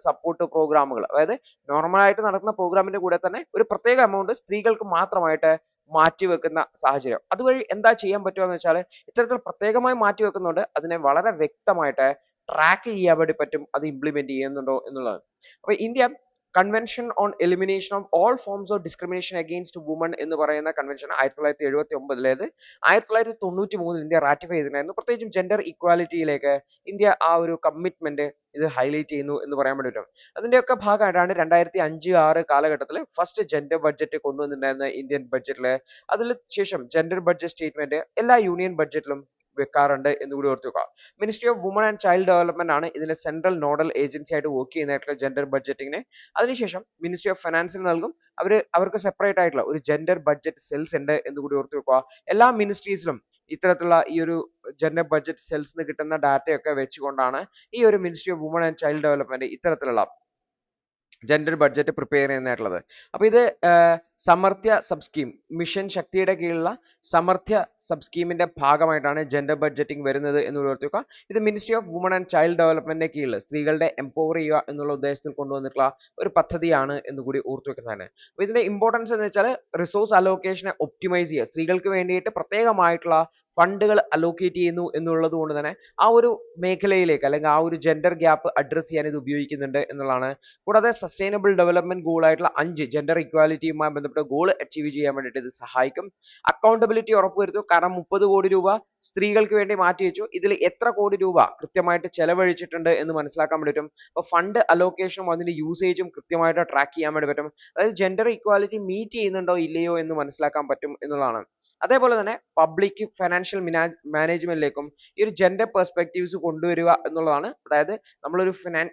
സപ്പോർട്ട് പ്രോഗ്രാമുകൾ, അതായത് നോർമലായിട്ട് നടക്കുന്ന പ്രോഗ്രാമിന്റെ കൂടെ തന്നെ ഒരു പ്രത്യേക എമൗണ്ട് സ്ത്രീകൾക്ക് മാത്രമായിട്ട് മാറ്റിവെക്കുന്ന സാഹചര്യം. അതുവഴി എന്താ ചെയ്യാൻ പറ്റുക എന്ന് വെച്ചാൽ, ഇത്തരത്തിൽ പ്രത്യേകമായി മാറ്റിവെക്കുന്നുണ്ട് അതിനെ വളരെ വ്യക്തമായിട്ട് ട്രാക്ക് ചെയ്യാൻ വേണ്ടി പറ്റും അത് ഇംപ്ലിമെന്റ് ചെയ്യുന്നുണ്ടോ എന്നുള്ളത്. അപ്പൊ India convention on elimination of all forms of discrimination against woman എന്ന് പറയുന്ന കൺവെൻഷൻ 1979 1993 ഇന്ത്യ റാറ്റിഫൈ ചെയ്തിട്ടുണ്ടായിരുന്നു. പ്രത്യേകിച്ചും ജെൻഡർ ഇക്വാലിറ്റിയിലേക്ക് ഇന്ത്യ ആ ഒരു കമ്മിറ്റ്മെന്റ് ഇത് ഹൈലൈറ്റ് ചെയ്യുന്നു എന്ന് പറയാൻ വേണ്ടി പറ്റും. അതിന്റെയൊക്കെ ഭാഗമായിട്ടാണ് 2005-6 കാലഘട്ടത്തിൽ ഫസ്റ്റ് ജെൻഡർ ബഡ്ജറ്റ് കൊണ്ടുവന്നിട്ടുണ്ടായിരുന്ന ഇന്ത്യൻ ബഡ്ജറ്റിൽ. അതിന് ശേഷം ജെൻഡർ ബഡ്ജറ്റ് സ്റ്റേറ്റ്മെന്റ് എല്ലാ യൂണിയൻ ബഡ്ജറ്റിലും വെക്കാറുണ്ട് എന്ന് കൂടി ഓർത്ത് വെക്കുക. Ministry of woman and child development ആണ് ഇതിന്റെ സെൻട്രൽ നോഡൽ ഏജൻസി ആയിട്ട് വർക്ക് ചെയ്യുന്നതായിട്ടുള്ള ജെൻഡർ ബഡ്ജറ്റിങ്ങിന്. അതിനുശേഷം മിനിസ്ട്രി ഓഫ് ഫിനാൻസിന് നൽകും. അവർക്ക് സെപ്പറേറ്റ് ആയിട്ടുള്ള ഒരു ജെൻഡർ ബഡ്ജറ്റ് സെൽസ് ഉണ്ട് എന്ന് കൂടി ഓർത്ത് വെക്കുക. എല്ലാ മിനിസ്ട്രീസിലും ഇത്തരത്തിലുള്ള ഈ ഒരു ജെൻഡർ ബഡ്ജറ്റ് സെൽസിന് കിട്ടുന്ന ഡാറ്റയൊക്കെ വെച്ചുകൊണ്ടാണ് ഈ ഒരു ministry of woman and child development ഇത്തരത്തിലുള്ള ജെൻഡർ ബഡ്ജറ്റ് പ്രിപ്പയർ ചെയ്യുന്നതായിട്ടുള്ളത്. അപ്പോൾ ഇത് സമർത്ഥ്യ സബ് സ്കീം, മിഷൻ ശക്തിയുടെ കീഴിലുള്ള സമർത്ഥ്യ സബ് സ്കീമിന്റെ ഭാഗമായിട്ടാണ് ജെൻഡർ ബഡ്ജറ്റിംഗ് വരുന്നത് എന്ന് ഓർത്തുക. ഇത് ministry of woman and child ഡെവലപ്മെന്റിന്റെ കീഴിൽ സ്ത്രീകളുടെ എംപവർ ചെയ്യുക എന്നുള്ള ഉദ്ദേശത്തിൽ കൊണ്ടുവന്നിട്ടുള്ള ഒരു പദ്ധതിയാണ് എന്ന് കൂടി ഓർത്തു വെക്കുന്നതാണ്. അപ്പോൾ ഇതിന്റെ ഇമ്പോർട്ടൻസ് എന്ന് വെച്ചാൽ റിസോഴ്സ് അലോക്കേഷനെ ഒപ്റ്റിമൈസ് ചെയ്യുക, സ്ത്രീകൾക്ക് വേണ്ടിയിട്ട് പ്രത്യേകമായിട്ടുള്ള ഫണ്ടുകൾ അലോക്കേറ്റ് ചെയ്യുന്നു എന്നുള്ളത് കൊണ്ട് തന്നെ ആ ഒരു മേഖലയിലേക്ക് അല്ലെങ്കിൽ ആ ഒരു ജെൻഡർ ഗ്യാപ്പ് അഡ്രസ് ചെയ്യാൻ ഇത് ഉപയോഗിക്കുന്നുണ്ട് എന്നുള്ളതാണ്. കൂടാതെ സസ്റ്റൈനബിൾ ഡെവലപ്മെന്റ് ഗോൾ ആയിട്ടുള്ള 5 ജെൻഡർ ഇക്വാലിറ്റിയുമായി ബന്ധപ്പെട്ട ഗോൾ അച്ചീവ് ചെയ്യാൻ വേണ്ടിയിട്ട് ഇത് സഹായിക്കും. അക്കൗണ്ടബിലിറ്റി ഉറപ്പുവരുത്തും. കാരണം 30 കോടി രൂപ സ്ത്രീകൾക്ക് വേണ്ടി മാറ്റിവെച്ചു, ഇതിൽ എത്ര കോടി രൂപ കൃത്യമായിട്ട് ചെലവഴിച്ചിട്ടുണ്ട് എന്ന് മനസ്സിലാക്കാൻ വേണ്ടി പറ്റും. അപ്പോൾ ഫണ്ട് അലോക്കേഷനും അതിന്റെ യൂസേജും കൃത്യമായിട്ട് ട്രാക്ക് ചെയ്യാൻ വേണ്ടി പറ്റും. അതായത് ജെൻഡർ ഇക്വാലിറ്റി മീറ്റ് ചെയ്യുന്നുണ്ടോ ഇല്ലയോ എന്ന് മനസ്സിലാക്കാൻ പറ്റും എന്നുള്ളതാണ്. അതേപോലെ തന്നെ പബ്ലിക് ഫൈനാൻഷ്യൽ മാനേജ്മെന്റിലേക്കും ഈ ഒരു ജെൻഡർ പെർസ്പെക്റ്റീവ്സ് കൊണ്ടുവരിക എന്നുള്ളതാണ്. അതായത് നമ്മളൊരു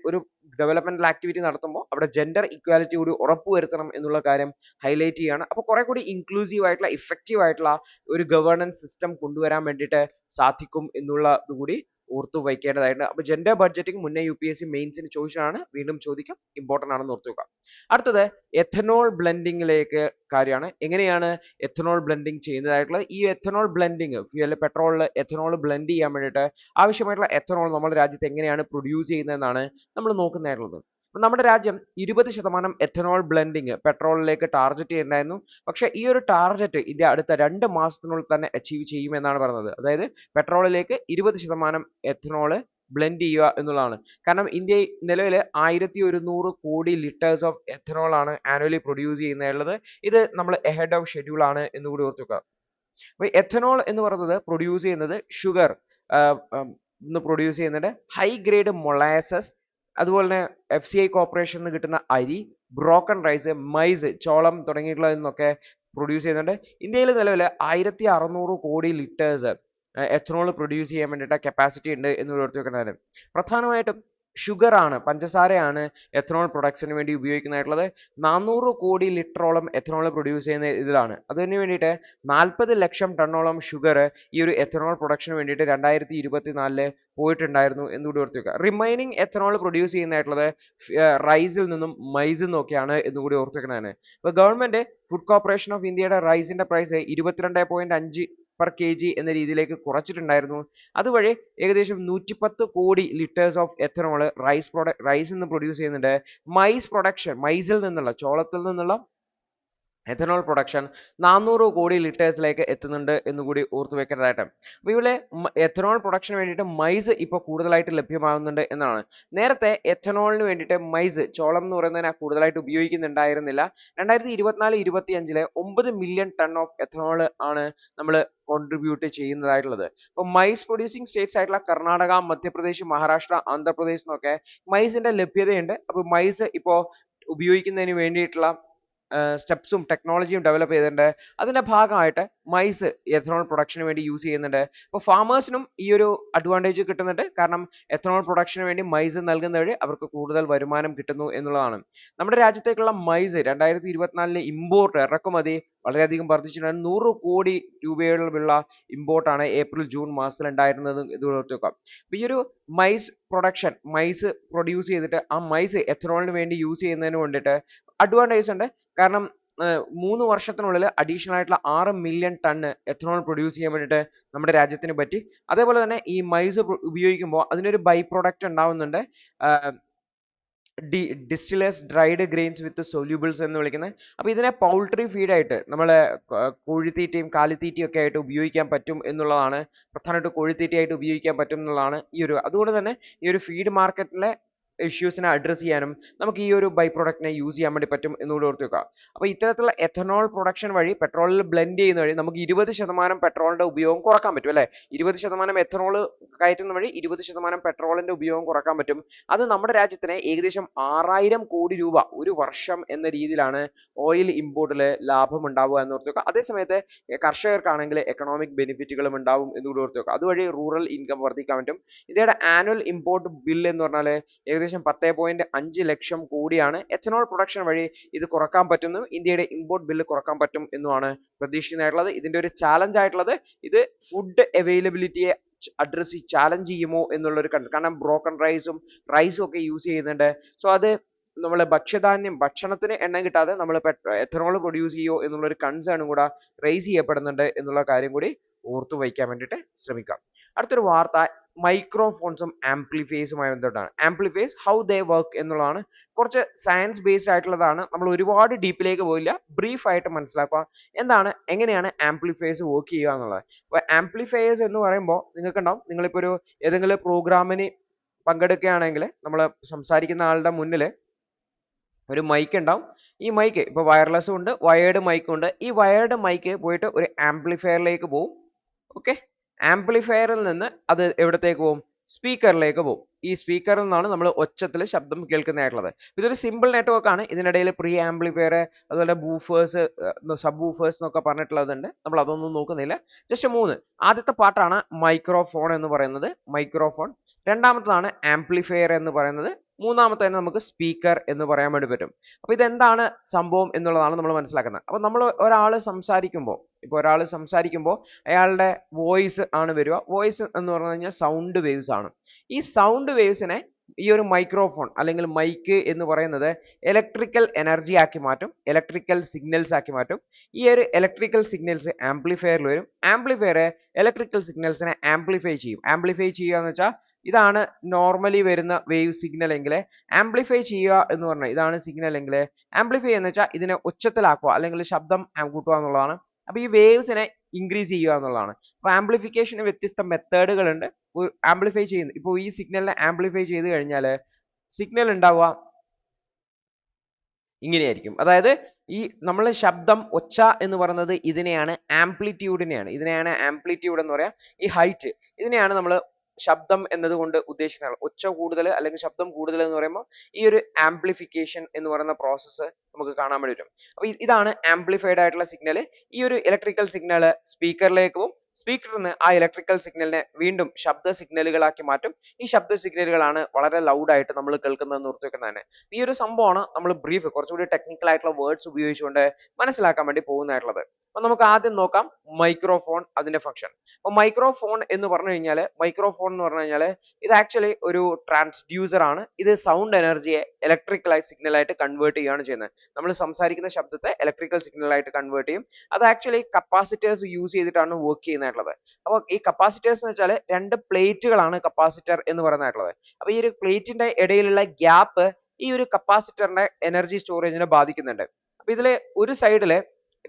ഒരു ഡെവലപ്മെന്റൽ ആക്ടിവിറ്റി നടത്തുമ്പോൾ അവിടെ ജെൻഡർ ഇക്വാലിറ്റി കൂടി ഉറപ്പുവരുത്തണം എന്നുള്ള കാര്യം ഹൈലൈറ്റ് ചെയ്യാണ്. അപ്പോൾ കുറെ കൂടി ഇൻക്ലൂസീവ് ആയിട്ടുള്ള ഇഫക്റ്റീവ് ആയിട്ടുള്ള ഒരു ഗവേണൻസ് സിസ്റ്റം കൊണ്ടുവരാൻ വേണ്ടിയിട്ട് സാധിക്കും എന്നുള്ളത് കൂടി ഓർത്തു വയ്ക്കേണ്ടതായിട്ടുണ്ട്. അപ്പോൾ ജെൻഡർ ബഡ്ജറ്റിംഗ് മുന്നേ UPSC മെയിൻസിന് ചോദിച്ചതാണ്, വീണ്ടും ചോദിക്കാം, ഇമ്പോർട്ടൻ്റ് ആണെന്ന് ഓർത്തു വെക്കുക. അടുത്തത് എഥനോൾ ബ്ലെൻഡിങ്ങിലേക്ക് കാര്യമാണ്. എങ്ങനെയാണ് എഥനോൾ ബ്ലെൻഡിങ് ചെയ്യുന്നതായിട്ടുള്ളത്? ഈ എഥനോൾ ബ്ലെൻഡിങ് ഫ്യൂവൽ പെട്രോളിൽ എഥനോൾ ബ്ലെൻഡ് ചെയ്യാൻ വേണ്ടിയിട്ട് ആവശ്യമായിട്ടുള്ള എഥനോൾ നമ്മുടെ രാജ്യത്ത് എങ്ങനെയാണ് പ്രൊഡ്യൂസ് ചെയ്യുന്നതെന്നാണ് നമ്മൾ നോക്കുന്നതായിട്ടുള്ളത്. നമ്മുടെ രാജ്യം 20% എഥനോൾ ബ്ലെൻഡിങ് പെട്രോളിലേക്ക് ടാർഗറ്റ് ചെയ്യുന്നുണ്ടായിരുന്നു. പക്ഷേ ഈ ഒരു ടാർഗറ്റ് ഇന്ത്യ അടുത്ത 2 മാസത്തിനുള്ളിൽ തന്നെ അച്ചീവ് ചെയ്യുമെന്നാണ് പറയുന്നത്. അതായത് പെട്രോളിലേക്ക് 20% എഥനോൾ ബ്ലെൻഡ് ചെയ്യുക എന്നുള്ളതാണ്. കാരണം ഇന്ത്യ നിലവിൽ 1100 കോടി ലിറ്റേഴ്സ് ഓഫ് എഥനോൾ ആണ് ആനുവലി പ്രൊഡ്യൂസ് ചെയ്യുന്നത്. ഇത് നമ്മൾ എഹെഡ് ഓഫ് ഷെഡ്യൂൾ ആണ് എന്നുകൂടി ഓർത്ത് വെക്കുക. അപ്പോൾ എഥനോൾ എന്ന് പറയുന്നത് പ്രൊഡ്യൂസ് ചെയ്യുന്നത് ഷുഗർ പ്രൊഡ്യൂസ് ചെയ്യുന്നുണ്ട്, ഹൈ ഗ്രേഡ് മൊളാസസ്, അതുപോലെ തന്നെ FCI കോർപ്പറേഷനിൽ നിന്ന് കിട്ടുന്ന അരി, ബ്രോക്കൺ റൈസ്, മൈസ്, ചോളം തുടങ്ങിയിട്ടുള്ളതിൽ നിന്നൊക്കെ പ്രൊഡ്യൂസ് ചെയ്യുന്നുണ്ട്. ഇന്ത്യയിൽ നിലവിൽ 1600 കോടി ലിറ്റേഴ്സ് എഥനോൾ പ്രൊഡ്യൂസ് ചെയ്യാൻ വേണ്ടിയിട്ട് കപ്പാസിറ്റി ഉണ്ട് എന്ന് ഓർത്ത് വെക്കുന്നതാണ്. പ്രധാനമായിട്ടും ഷുഗർ ആണ്, പഞ്ചസാരയാണ് എഥനോൾ പ്രൊഡക്ഷന് വേണ്ടി ഉപയോഗിക്കുന്നതായിട്ടുള്ളത്. 400 കോടി ലിറ്ററോളം എഥനോൾ പ്രൊഡ്യൂസ് ചെയ്യുന്ന ഇതിലാണ്. അതിന് വേണ്ടിയിട്ട് 40 ലക്ഷം ടണ്ണോളം ഷുഗർ ഈ ഒരു എഥനോൾ പ്രൊഡക്ഷന് വേണ്ടിയിട്ട് 2024 പോയിട്ടുണ്ടായിരുന്നു എന്നുകൂടി ഓർത്ത് വെക്കുക. റിമൈനിങ് എഥനോൾ പ്രൊഡ്യൂസ് ചെയ്യുന്നതായിട്ടുള്ളത് റൈസിൽ നിന്നും മൈസിൽ നിന്നൊക്കെയാണ് എന്നുകൂടി ഓർത്ത് വെക്കുന്നതാണ്. ഇപ്പോൾ ഗവൺമെന്റ് ഫുഡ് കോർപ്പറേഷൻ ഓഫ് ഇന്ത്യയുടെ റൈസിന്റെ പ്രൈസ് 22.5 per kg എന്ന രീതിയിലേക്ക് കുറച്ചിട്ടുണ്ടായിരുന്നു. അതുവഴി ഏകദേശം 110 കോടി ലിറ്റേഴ്സ് ഓഫ് എഥനോൾ റൈസിൽ നിന്ന് പ്രൊഡ്യൂസ് ചെയ്യുന്നുണ്ട്. മൈസ് പ്രൊഡക്ഷൻ, മൈസിൽ നിന്നുള്ള, ചോളത്തിൽ നിന്നുള്ള എഥനോൾ പ്രൊഡക്ഷൻ 400 കോടി ലിറ്റേഴ്സിലേക്ക് എത്തുന്നുണ്ട് എന്നുകൂടി ഓർത്തു വെക്കേണ്ടതായിട്ട്. അപ്പോൾ ഇവിടെ എഥനോൾ പ്രൊഡക്ഷന് വേണ്ടിയിട്ട് മൈസ് ഇപ്പോൾ കൂടുതലായിട്ട് ലഭ്യമാകുന്നുണ്ട് എന്നാണ്. നേരത്തെ എഥനോളിന് വേണ്ടിയിട്ട് മൈസ്, ചോളം എന്ന് പറയുന്നതിനെ കൂടുതലായിട്ട് ഉപയോഗിക്കുന്നുണ്ടായിരുന്നില്ല. 2024-25 9 മില്യൺ ടൺ ഓഫ് എഥനോൾ ആണ് നമ്മൾ കോൺട്രിബ്യൂട്ട് ചെയ്യുന്നതായിട്ടുള്ളത്. അപ്പോൾ മൈസ് പ്രൊഡ്യൂസിങ് സ്റ്റേറ്റ്സ് ആയിട്ടുള്ള കർണാടക, മധ്യപ്രദേശ്, മഹാരാഷ്ട്ര, ആന്ധ്രാപ്രദേശ് എന്നൊക്കെ മൈസിന്റെ ലഭ്യതയുണ്ട്. അപ്പോൾ മൈസ് ഇപ്പോൾ ഉപയോഗിക്കുന്നതിന് വേണ്ടിയിട്ടുള്ള സ്റ്റെപ്സും ടെക്നോളജിയും ഡെവലപ്പ് ചെയ്തിട്ടുണ്ട്. അതിന്റെ ഭാഗമായിട്ട് മൈസ് എഥനോൾ പ്രൊഡക്ഷന് വേണ്ടി യൂസ് ചെയ്യുന്നുണ്ട്. അപ്പോൾ ഫാമേഴ്സിനും ഈ ഒരു അഡ്വാൻറ്റേജ് കിട്ടുന്നുണ്ട്. കാരണം എഥനോൾ പ്രൊഡക്ഷന് വേണ്ടി മൈസ് നൽകുന്ന വഴി അവർക്ക് കൂടുതൽ വരുമാനം കിട്ടുന്നു എന്നുള്ളതാണ്. നമ്മുടെ രാജ്യത്തേക്കുള്ള മൈസ് 2024 ഇമ്പോർട്ട്, ഇറക്കുമതി വളരെയധികം വർദ്ധിച്ചിട്ടുണ്ട്. 100 കോടി രൂപയോളമുള്ള ഇമ്പോർട്ടാണ് ഏപ്രിൽ ജൂൺ മാസത്തിൽ ഉണ്ടായിരുന്നത് ഇത് ഓർത്ത് വെക്കാം. അപ്പോൾ ഈ ഒരു മൈസ് പ്രൊഡക്ഷൻ, മൈസ് പ്രൊഡ്യൂസ് ചെയ്തിട്ട് ആ മൈസ് എഥനോളിന് വേണ്ടി യൂസ് ചെയ്യുന്നതിന് വേണ്ടിയിട്ട് അഡ്വാൻറ്റേജ് ഉണ്ട്. കാരണം 3 വർഷത്തിനുള്ളിൽ അഡീഷണൽ ആയിട്ടുള്ള 6 മില്യൺ ടൺ എഥനോൾ പ്രൊഡ്യൂസ് ചെയ്യാൻ വേണ്ടിയിട്ട് നമ്മുടെ രാജ്യത്തിന് പറ്റി. അതേപോലെ തന്നെ ഈ മൈസ് ഉപയോഗിക്കുമ്പോൾ അതിനൊരു ബൈ പ്രൊഡക്റ്റ് ഉണ്ടാവുന്നുണ്ട്, ഡിസ്റ്റിലേഴ്സ് ഡ്രൈഡ് ഗ്രെയിൻസ് വിത്ത് സൊല്യൂബിൾസ് എന്ന് വിളിക്കുന്നത്. അപ്പോൾ ഇതിനെ പൗൾട്രി ഫീഡായിട്ട് നമ്മളെ കോഴിത്തീറ്റയും കാലിത്തീറ്റയും ഒക്കെ ആയിട്ട് ഉപയോഗിക്കാൻ പറ്റും എന്നുള്ളതാണ്. പ്രധാനമായിട്ട് കോഴിത്തീറ്റയായിട്ട് ഉപയോഗിക്കാൻ പറ്റും എന്നുള്ളതാണ് ഈ ഒരു. അതുകൊണ്ട് തന്നെ ഈ ഒരു ഫീഡ് മാർക്കറ്റിലെ ഇഷ്യൂസിനെ അഡ്രസ് ചെയ്യാനും നമുക്ക് ഈ ഒരു ബൈ പ്രൊഡക്റ്റിനെ യൂസ് ചെയ്യാൻ വേണ്ടി പറ്റും എന്നുകൂടി ഓർത്ത് വെക്കുക. അപ്പോൾ ഇത്തരത്തിലുള്ള എഥനോൾ പ്രൊഡക്ഷൻ വഴി പെട്രോളിൽ ബ്ലെൻഡ് ചെയ്യുന്ന വഴി നമുക്ക് 20% പെട്രോളിന്റെ ഉപയോഗം കുറക്കാൻ പറ്റും അല്ലേ. 20% എഥനോൾ കയറ്റുന്ന വഴി 20% പെട്രോളിന്റെ ഉപയോഗം കുറക്കാൻ പറ്റും. അത് നമ്മുടെ രാജ്യത്തിന് ഏകദേശം 6000 കോടി രൂപ ഒരു വർഷം എന്ന രീതിയിലാണ് ഓയിൽ ഇമ്പോർട്ടിൽ ലാഭം ഉണ്ടാവുക എന്ന് ഓർത്ത് വെക്കുക. അതേസമയത്ത് കർഷകർക്കാണെങ്കിൽ എക്കണോമിക് ബെനിഫിറ്റുകളും ഉണ്ടാവും എന്നുകൂടി ഓർത്ത് വെക്കുക. അതുവഴി റൂറൽ ഇൻകം വർദ്ധിക്കാൻ പറ്റും. ഇന്ത്യയുടെ ആനുവൽ ഇമ്പോർട്ട് ബിൽ എന്ന് പറഞ്ഞാൽ ഏകദേശം 10.5 ലക്ഷം കോടിയാണ്. എഥനോൾ പ്രൊഡക്ഷൻ വഴി ഇത് കുറക്കാൻ പറ്റുന്നു, ഇന്ത്യയുടെ ഇമ്പോർട്ട് ബില്ല് കുറക്കാൻ പറ്റും എന്നുമാണ് പ്രതീക്ഷിക്കുന്നതായിട്ടുള്ളത്. ഇതിന്റെ ഒരു ചാലഞ്ച് ആയിട്ടുള്ളത് ഇത് ഫുഡ് അവൈലബിലിറ്റിയെ ചാലഞ്ച് ചെയ്യുമോ എന്നുള്ളൊരു കാരണം ബ്രോക്കൺ റൈസും ഒക്കെ യൂസ് ചെയ്യുന്നുണ്ട്. സോ അത് നമ്മൾ ഭക്ഷണത്തിന് എണ്ണ കിട്ടാതെ നമ്മൾ എഥനോൾ പ്രൊഡ്യൂസ് ചെയ്യുമോ എന്നുള്ളൊരു കൺസേണും കൂടെ റേസ് ചെയ്യപ്പെടുന്നുണ്ട് എന്നുള്ള കാര്യം കൂടി ഓർത്തു വയ്ക്കാൻ വേണ്ടിയിട്ട് ശ്രമിക്കാം. അടുത്തൊരു വാർത്ത മൈക്രോഫോൺസും ആംപ്ലിഫയേഴ്സുമായി ബന്ധപ്പെട്ടാണ്. ആംപ്ലിഫയേഴ്സ് ഹൗ ദേ വർക്ക് എന്നുള്ളതാണ്. കുറച്ച് സയൻസ് ബേസ്ഡ് ആയിട്ടുള്ളതാണ്. നമ്മൾ ഒരുപാട് ഡീപ്പിലേക്ക് പോയില്ല, ബ്രീഫ് ആയിട്ട് മനസ്സിലാക്കുക എങ്ങനെയാണ് ആംപ്ലിഫയേഴ്സ് വർക്ക് ചെയ്യുക എന്നുള്ളത്. അപ്പോൾ ആംപ്ലിഫയേഴ്സ് എന്ന് പറയുമ്പോൾ നിങ്ങൾക്കുണ്ടാവും, നിങ്ങളിപ്പോൾ ഒരു ഏതെങ്കിലും പ്രോഗ്രാമിന് പങ്കെടുക്കുകയാണെങ്കിൽ നമ്മൾ സംസാരിക്കുന്ന ആളുടെ മുന്നിൽ ഒരു മൈക്ക് ഉണ്ടാവും. ഈ മൈക്ക് ഇപ്പോൾ വയർലെസ്സും ഉണ്ട്, വയേർഡ് മൈക്കും ഉണ്ട്. ഈ വയേർഡ് മൈക്ക് പോയിട്ട് ഒരു ആംപ്ലിഫയറിലേക്ക് പോകും. ഓക്കെ, ആംപ്ലിഫയറിൽ നിന്ന് അത് എവിടത്തേക്ക് പോകും? സ്പീക്കറിലേക്ക് പോകും. ഈ സ്പീക്കറിൽ നിന്നാണ് നമ്മൾ ഒച്ചത്തിൽ ശബ്ദം കേൾക്കുന്നതായിട്ടുള്ളത്. ഇതൊരു സിമ്പിൾ നെറ്റ്വർക്ക് ആണ്. ഇതിനിടയിൽ പ്രീ ആംപ്ലിഫയർ, അതുപോലെ ബൂഫേഴ്സ്, സബ് ബൂഫേഴ്സ് എന്നൊക്കെ പറഞ്ഞിട്ടുള്ളതുണ്ട്. നമ്മൾ അതൊന്നും നോക്കുന്നില്ല. ജസ്റ്റ് 3. ആദ്യത്തെ പാർട്ടാണ് മൈക്രോഫോൺ എന്ന് പറയുന്നത്, മൈക്രോഫോൺ. രണ്ടാമത്തതാണ് ആംപ്ലിഫയർ എന്ന് പറയുന്നത്. മൂന്നാമത്തെ നമുക്ക് സ്പീക്കർ എന്ന് പറയാൻ വേണ്ടി പറ്റും. അപ്പോൾ ഇതെന്താണ് സംഭവം എന്നുള്ളതാണ് നമ്മൾ മനസ്സിലാക്കുന്നത്. അപ്പോൾ നമ്മൾ ഒരാൾ സംസാരിക്കുമ്പോൾ അയാളുടെ വോയിസ് ആണ് വരിക. വോയിസ് എന്ന് പറഞ്ഞു കഴിഞ്ഞാൽ സൗണ്ട് വേവ്സ് ആണ്. ഈ സൗണ്ട് വേവ്സിനെ ഈ ഒരു മൈക്രോഫോൺ അല്ലെങ്കിൽ മൈക്ക് എന്ന് പറയുന്നത് ഇലക്ട്രിക്കൽ എനർജി ആക്കി മാറ്റും, ഇലക്ട്രിക്കൽ സിഗ്നൽസ് ആക്കി മാറ്റും. ഈ ഒരു ഇലക്ട്രിക്കൽ സിഗ്നൽസ് ആംപ്ലിഫയറിൽ വരും. ആംപ്ലിഫയർ ഇലക്ട്രിക്കൽ സിഗ്നൽസിനെ ആംപ്ലിഫൈ ചെയ്യും. ആംപ്ലിഫൈ ചെയ്യുക എന്ന് വെച്ചാൽ ഇതാണ് നോർമലി വരുന്ന വേവ് സിഗ്നൽ എങ്കിൽ ആംപ്ലിഫൈ ചെയ്യുക എന്ന് പറഞ്ഞാൽ ഇതാണ് സിഗ്നൽ എങ്കിൽ ആംപ്ലിഫൈ എന്ന് വെച്ചാൽ ഇതിനെ ഉച്ചത്തിലാക്കുക അല്ലെങ്കിൽ ശബ്ദം കൂട്ടുക എന്നുള്ളതാണ്. അപ്പോൾ ഈ വേവ്സിനെ ഇൻക്രീസ് ചെയ്യുക എന്നുള്ളതാണ്. അപ്പോൾ ആംപ്ലിഫിക്കേഷന് വ്യത്യസ്ത മെത്തേഡുകൾ ഉണ്ട്. ആംപ്ലിഫൈ ചെയ്യുന്നു. ഇപ്പോൾ ഈ സിഗ്നലിനെ ആംപ്ലിഫൈ ചെയ്ത് കഴിഞ്ഞാൽ സിഗ്നൽ ഉണ്ടാവുക ഇങ്ങനെയായിരിക്കും. അതായത് ഈ നമ്മൾ ശബ്ദം ഒച്ച എന്ന് പറയുന്നത് ഇതിനെയാണ് ആംപ്ലിറ്റ്യൂഡ് എന്ന് പറയാ. ഈ ഹൈറ്റ് ഇതിനെയാണ് നമ്മൾ ശബ്ദം എന്നതുകൊണ്ട് ഉദ്ദേശിക്കുന്നത്. ഒച്ച കൂടുതൽ അല്ലെങ്കിൽ ശബ്ദം കൂടുതൽ എന്ന് പറയുമ്പോൾ ഈ ഒരു ആംപ്ലിഫിക്കേഷൻ എന്ന് പറയുന്ന പ്രോസസ്സ് നമുക്ക് കാണാൻ വേണ്ടി വരും. അപ്പൊ ഇതാണ് ആംപ്ലിഫൈഡ് ആയിട്ടുള്ള സിഗ്നൽ. ഈ ഒരു ഇലക്ട്രിക്കൽ സിഗ്നൽ സ്പീക്കറിലേക്കും സ്പീക്കറിൽ നിന്ന് ആ ഇലക്ട്രിക്കൽ സിഗ്നലിനെ വീണ്ടും ശബ്ദ സിഗ്നലുകളാക്കി മാറ്റും. ഈ ശബ്ദ സിഗ്നലുകളാണ് വളരെ ലൗഡ് ആയിട്ട് നമ്മൾ കേൾക്കുന്നതെന്ന് ഓർത്ത് വെക്കുന്നതാണ്. ഈ ഒരു സംഭവമാണ് നമ്മൾ ബ്രീഫ് കുറച്ചുകൂടി ടെക്നിക്കൽ ആയിട്ടുള്ള വേർഡ്സ് ഉപയോഗിച്ചുകൊണ്ട് മനസ്സിലാക്കാൻ വേണ്ടി പോകുന്നതായിട്ടുള്ളത്. അപ്പൊ നമുക്ക് ആദ്യം നോക്കാം മൈക്രോഫോൺ, അതിന്റെ ഫംഗ്ഷൻ. അപ്പൊ മൈക്രോഫോൺ എന്ന് പറഞ്ഞു കഴിഞ്ഞാൽ ഇത് ആക്ച്വലി ഒരു ട്രാൻസ്ഡ്യൂസർ ആണ്. ഇത് സൗണ്ട് എനർജിയെ ഇലക്ട്രിക്കൽ സിഗ്നൽ ആയിട്ട് കൺവേർട്ട് ചെയ്യുകയാണ് ചെയ്യുന്നത്. നമ്മൾ സംസാരിക്കുന്ന ശബ്ദത്തെ ഇലക്ട്രിക്കൽ സിഗ്നൽ ആയിട്ട് കൺവേർട്ട് ചെയ്യും. അത് ആക്ച്വലി കപ്പാസിറ്റേഴ്സ് യൂസ് ചെയ്തിട്ടാണ് വർക്ക് ചെയ്യുന്നതായിട്ടുള്ളത്. അപ്പോൾ ഈ കപ്പാസിറ്റേഴ്സ് എന്ന് വെച്ചാൽ രണ്ട് പ്ലേറ്റുകളാണ് കപ്പാസിറ്റർ എന്ന് പറയുന്നതായിട്ടുള്ളത്. അപ്പൊ ഈ ഒരു പ്ലേറ്റിന്റെ ഇടയിലുള്ള ഗ്യാപ്പ് ഈ ഒരു കപ്പാസിറ്ററിന്റെ എനർജി സ്റ്റോറേജിനെ ബാധിക്കുന്നുണ്ട്. അപ്പൊ ഇതില് ഒരു സൈഡില്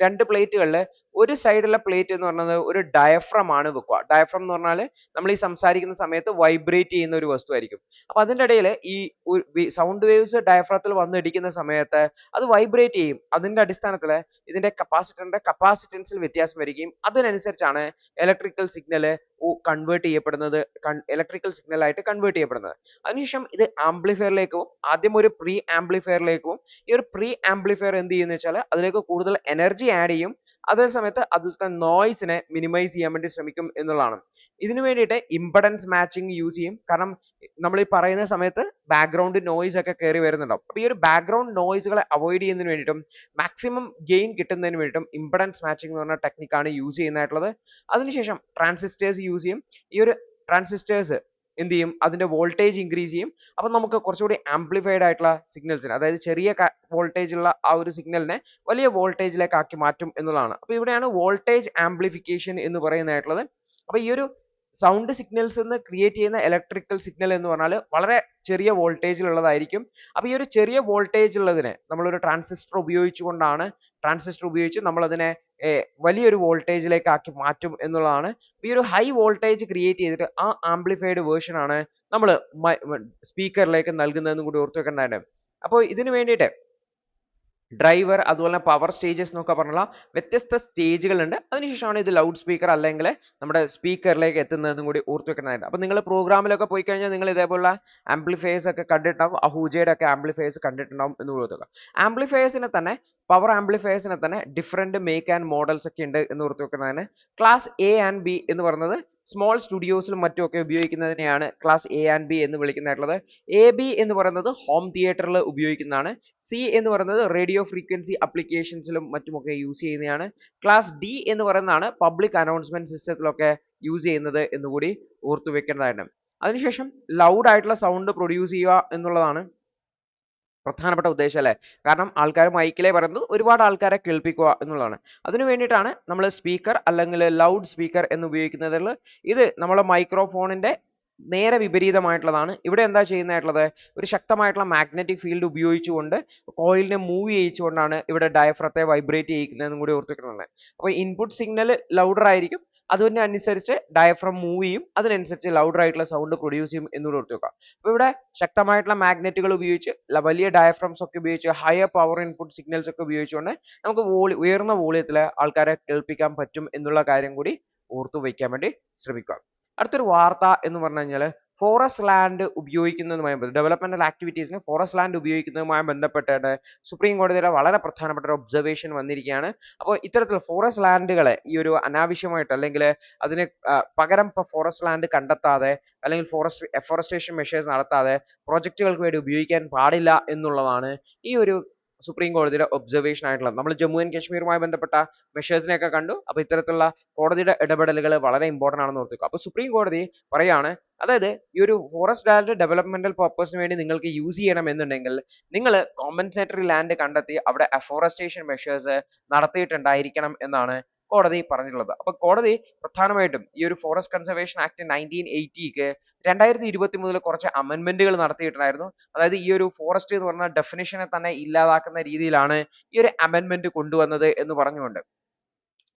രണ്ട് പ്ലേറ്റുകളിൽ ഒരു സൈഡിലെ പ്ലേറ്റ് എന്ന് പറയുന്നത് ഒരു ഡയഫ്രം ആണ് വെക്കുക. ഡയഫ്രം എന്ന് പറഞ്ഞാൽ നമ്മൾ ഈ സംസാരിക്കുന്ന സമയത്ത് വൈബ്രേറ്റ് ചെയ്യുന്ന ഒരു വസ്തുവായിരിക്കും. അപ്പൊ അതിന്റെ ഇടയിൽ ഈ സൗണ്ട് വേവ്സ് ഡയഫ്രത്തിൽ വന്നിടിക്കുന്ന സമയത്ത് അത് വൈബ്രേറ്റ് ചെയ്യും. അതിന്റെ അടിസ്ഥാനത്തിൽ ഇതിന്റെ കപ്പാസിറ്ററിന്റെ കപ്പാസിറ്റൻസിൽ വ്യത്യാസം വരികയും അതിനനുസരിച്ചാണ് ഇലക്ട്രിക്കൽ സിഗ്നൽ കൺവേർട്ട് ചെയ്യപ്പെടുന്നത്, ഇലക്ട്രിക്കൽ സിഗ്നൽ ആയിട്ട് കൺവേർട്ട് ചെയ്യപ്പെടുന്നത്. അതിനുശേഷം ഇത് ആംപ്ലിഫയറിലേക്കും ആദ്യം ഒരു പ്രീ ആംപ്ലിഫയറിലേക്കും ഈ ഒരു പ്രീ ആംപ്ലിഫയർ എന്ത് ചെയ്യുന്ന വെച്ചാൽ അതിലേക്ക് കൂടുതൽ എനർജി ആഡ് ചെയ്യും. അതേ സമയത്ത് അതിലത്തെ നോയ്സിനെ മിനിമൈസ് ചെയ്യാൻ വേണ്ടി ശ്രമിക്കും എന്നുള്ളതാണ്. ഇതിനു വേണ്ടിയിട്ട് ഇംപെഡൻസ് മാച്ചിങ് യൂസ് ചെയ്യും. കാരണം നമ്മൾ ഈ പറയുന്ന സമയത്ത് ബാക്ക്ഗ്രൗണ്ട് നോയ്സ് ഒക്കെ കയറി വരുന്നുണ്ടാവും. അപ്പൊ ഈ ഒരു ബാക്ക്ഗ്രൗണ്ട് നോയ്സുകളെ അവോയ്ഡ് ചെയ്യുന്നതിന് വേണ്ടിയിട്ടും മാക്സിമം ഗെയിൻ കിട്ടുന്നതിന് വേണ്ടിയിട്ടും ഇംപെഡൻസ് മാച്ചിങ് എന്ന് പറഞ്ഞ ടെക്നിക്കാണ് യൂസ് ചെയ്യുന്നതായിട്ടുള്ളത്. അതിനുശേഷം ട്രാൻസിസ്റ്റേഴ്സ് യൂസ് ചെയ്യും. ഈ ഒരു ട്രാൻസിസ്റ്റേഴ്സ് എന്ത് ചെയ്യും, അതിന്റെ വോൾട്ടേജ് ഇൻക്രീസ് ചെയ്യും. അപ്പൊ നമുക്ക് കുറച്ചുകൂടി ആംപ്ലിഫൈഡ് ആയിട്ടുള്ള സിഗ്നൽസിന്, അതായത് ചെറിയ വോൾട്ടേജ് ഉള്ള ആ ഒരു സിഗ്നലിനെ വലിയ വോൾട്ടേജിലേക്ക് ആക്കി മാറ്റും എന്നുള്ളതാണ്. അപ്പൊ ഇവിടെയാണ് വോൾട്ടേജ് ആംപ്ലിഫിക്കേഷൻ എന്ന് പറയുന്നതായിട്ടുള്ളത്. അപ്പൊ ഈ ഒരു സൗണ്ട് സിഗ്നൽസ് എന്ന് ക്രിയേറ്റ് ചെയ്യുന്ന ഇലക്ട്രിക്കൽ സിഗ്നൽ എന്ന് പറഞ്ഞാൽ വളരെ ചെറിയ വോൾട്ടേജിലുള്ളതായിരിക്കും. അപ്പൊ ഈ ഒരു ചെറിയ വോൾട്ടേജ് ഉള്ളതിനെ നമ്മളൊരു ട്രാൻസിസ്റ്റർ ഉപയോഗിച്ച് നമ്മൾ അതിനെ വലിയൊരു വോൾട്ടേജിലേക്ക് ആക്കി മാറ്റും എന്നുള്ളതാണ്. ഈ ഒരു ഹൈ വോൾട്ടേജ് ക്രിയേറ്റ് ചെയ്തിട്ട് ആ ആംപ്ലിഫൈഡ് വേർഷൻ ആണ് നമ്മൾ സ്പീക്കറിലേക്ക് നൽകുന്നതെന്ന് കൂടി ഓർത്ത് വെക്കേണ്ടതാണ്. അപ്പോൾ ഇതിനു വേണ്ടിയിട്ട് ഡ്രൈവർ അതുപോലെ പവർ സ്റ്റേജസ് എന്നൊക്കെ പറഞ്ഞുള്ള വ്യത്യസ്ത സ്റ്റേജുകൾ ഉണ്ട്. അതിനുശേഷമാണ് ഇത് ലൗഡ് സ്പീക്കർ അല്ലെങ്കിൽ നമ്മുടെ സ്പീക്കറിലേക്ക് എത്തുന്നതെന്നും കൂടി ഓർത്ത് വെക്കുന്നതായിട്ട്. അപ്പോൾ നിങ്ങൾ പ്രോഗ്രാമിലൊക്കെ പോയി കഴിഞ്ഞാൽ നിങ്ങൾ ഇതേപോലുള്ള ആംപ്ലിഫയേഴ്സ് ഒക്കെ കണ്ടിട്ടുണ്ടാവും. അഹൂജയുടെ ഒക്കെ ആംപ്ലിഫയേഴ്സ് കണ്ടിട്ടുണ്ടാവും എന്ന് ഓർത്തുക. ആംപ്ലിഫയേഴ്സിനെ തന്നെ പവർ ആംപ്ലിഫയേഴ്സിനെ തന്നെ ഡിഫറെന്റ് മേക്ക് ആൻഡ് മോഡൽസ് ഒക്കെ ഉണ്ട് എന്ന് ഓർത്ത് വെക്കുന്നതാണ്. ക്ലാസ് എ ആൻഡ് ബി എന്ന് പറയുന്നത് സ്മോൾ സ്റ്റുഡിയോസിലും മറ്റുമൊക്കെ ഉപയോഗിക്കുന്നതിനെയാണ് ക്ലാസ് എ ആൻഡ് ബി എന്ന് വിളിക്കുന്നതായിട്ടുള്ളത്. എ ബി എന്ന് പറയുന്നത് ഹോം തിയേറ്ററിൽ ഉപയോഗിക്കുന്നതാണ്. സി എന്ന് പറയുന്നത് റേഡിയോ ഫ്രീക്വൻസി അപ്ലിക്കേഷൻസിലും മറ്റുമൊക്കെ യൂസ് ചെയ്യുന്നതാണ്. ക്ലാസ് ഡി എന്ന് പറയുന്നതാണ് പബ്ലിക് അനൗൺസ്മെന്റ് സിസ്റ്റത്തിലൊക്കെ യൂസ് ചെയ്യുന്നത് എന്നുകൂടി ഓർത്തു വെക്കേണ്ടതാണ്. അതിനുശേഷം ലൗഡ് ആയിട്ടുള്ള സൗണ്ട് പ്രൊഡ്യൂസ് ചെയ്യുക എന്നുള്ളതാണ് പ്രധാനപ്പെട്ട ഉദ്ദേശം അല്ലേ. കാരണം ആൾക്കാർ മൈക്കിലെ പറയുന്നത് ഒരുപാട് ആൾക്കാരെ കേൾപ്പിക്കുക എന്നുള്ളതാണ്. അതിനു വേണ്ടിയിട്ടാണ് നമ്മൾ സ്പീക്കർ അല്ലെങ്കിൽ ലൗഡ് സ്പീക്കർ എന്ന് ഉപയോഗിക്കുന്നതിൽ. ഇത് നമ്മളെ മൈക്രോഫോണിന്റെ നേരെ വിപരീതമായിട്ടുള്ളതാണ്. ഇവിടെ എന്താ ചെയ്യുന്നതായിട്ടുള്ളത്, ഒരു ശക്തമായിട്ടുള്ള മാഗ്നറ്റിക് ഫീൽഡ് ഉപയോഗിച്ചുകൊണ്ട് കോയിലിനെ മൂവ് ചെയ്യിച്ചുകൊണ്ടാണ് ഇവിടെ ഡയഫ്രത്തെ വൈബ്രേറ്റ് ചെയ്യിക്കുന്നതെന്നും കൂടി ഓർത്തിട്ടുണ്ട്. അപ്പോൾ ഇൻപുട്ട് സിഗ്നൽ ലൗഡർ ആയിരിക്കും, അതിനനുസരിച്ച് ഡയഫ്രം മൂവ് ചെയ്യും, അതിനനുസരിച്ച് ലൗഡർ ആയിട്ടുള്ള സൗണ്ട് പ്രൊഡ്യൂസ് ചെയ്യും എന്നുകൂടി ഓർത്ത് വെക്കുക. അപ്പോൾ ഇവിടെ ശക്തമായിട്ടുള്ള മാഗ്നറ്റുകൾ ഉപയോഗിച്ച് വലിയ ഡയഫ്രംസ് ഒക്കെ ഉപയോഗിച്ച് ഹയർ പവർ ഇൻപുട്ട് സിഗ്നൽസ് ഒക്കെ ഉപയോഗിച്ചുകൊണ്ട് നമുക്ക് ഉയർന്ന വോളിയത്തിൽ ആൾക്കാരെ കേൾപ്പിക്കാൻ പറ്റും എന്നുള്ള കാര്യം കൂടി ഓർത്തു വയ്ക്കാൻ വേണ്ടി ശ്രമിക്കുക. അടുത്തൊരു വാർത്ത എന്ന് പറഞ്ഞു കഴിഞ്ഞാൽ ഫോറസ്റ്റ് ലാൻഡ് ഉപയോഗിക്കുന്നതുമായി ഡെവലപ്മെന്റൽ ആക്ടിവിറ്റീസിന് ഫോറസ്റ്റ് ലാൻഡ് ഉപയോഗിക്കുന്നതുമായി ബന്ധപ്പെട്ടിട്ട് സുപ്രീം കോടതിയുടെ വളരെ പ്രധാനപ്പെട്ട ഒരു ഒബ്സർവേഷൻ വന്നിരിക്കുകയാണ്. അപ്പോൾ ഇത്തരത്തിൽ ഫോറസ്റ്റ് ലാൻഡുകളെ ഈ ഒരു അനാവശ്യമായിട്ട് അല്ലെങ്കിൽ അതിന് പകരം ഫോറസ്റ്റ് ലാൻഡ് കണ്ടെത്താതെ അല്ലെങ്കിൽ എഫോറസ്റ്റേഷൻ മെഷേഴ്സ് നടത്താതെ പ്രോജക്റ്റുകൾക്ക് വേണ്ടി ഉപയോഗിക്കാൻ പാടില്ല എന്നുള്ളതാണ് ഈ ഒരു സുപ്രീം കോടതിയുടെ ഒബ്സർവേഷൻ ആയിട്ടുള്ളത്. നമ്മൾ ജമ്മു ആൻഡ് കാശ്മീരുമായി ബന്ധപ്പെട്ട മെഷേഴ്സിനെയൊക്കെ കണ്ടു. അപ്പോൾ ഇത്തരത്തിലുള്ള കോടതിയുടെ ഇടപെടലുകൾ വളരെ ഇമ്പോർട്ടന്റ് ആണെന്ന് ഓർത്തുക. അപ്പോൾ സുപ്രീം കോടതി പറയാണ്, അതായത് ഈ ഒരു ഫോറസ്റ്റ് ലാൻഡ് ഡെവലപ്മെന്റൽ പർപ്പസിന് വേണ്ടി നിങ്ങൾക്ക് യൂസ് ചെയ്യണം എന്നുണ്ടെങ്കിൽ നിങ്ങൾ കോമ്പൻസേറ്ററി ലാൻഡ് കണ്ടെത്തി അവിടെ അഫോറസ്റ്റേഷൻ മെഷേഴ്സ് നടത്തിയിട്ടുണ്ടായിരിക്കണം എന്നാണ് കോടതി പറഞ്ഞിട്ടുള്ളത്. അപ്പൊ കോടതി പ്രധാനമായിട്ടും ഈ ഒരു ഫോറസ്റ്റ് കൺസർവേഷൻ ആക്ട് 1980ക്ക് 2023 കുറച്ച് അമെൻമെന്റുകൾ നടത്തിയിട്ടുണ്ടായിരുന്നു. അതായത് ഈ ഒരു ഫോറസ്റ്റ് എന്ന് പറഞ്ഞ ഡെഫിനിഷനെ തന്നെ ഇല്ലാതാക്കുന്ന രീതിയിലാണ് ഈ ഒരു അമെൻമെന്റ് കൊണ്ടുവന്നത് എന്ന് പറഞ്ഞുകൊണ്ട്.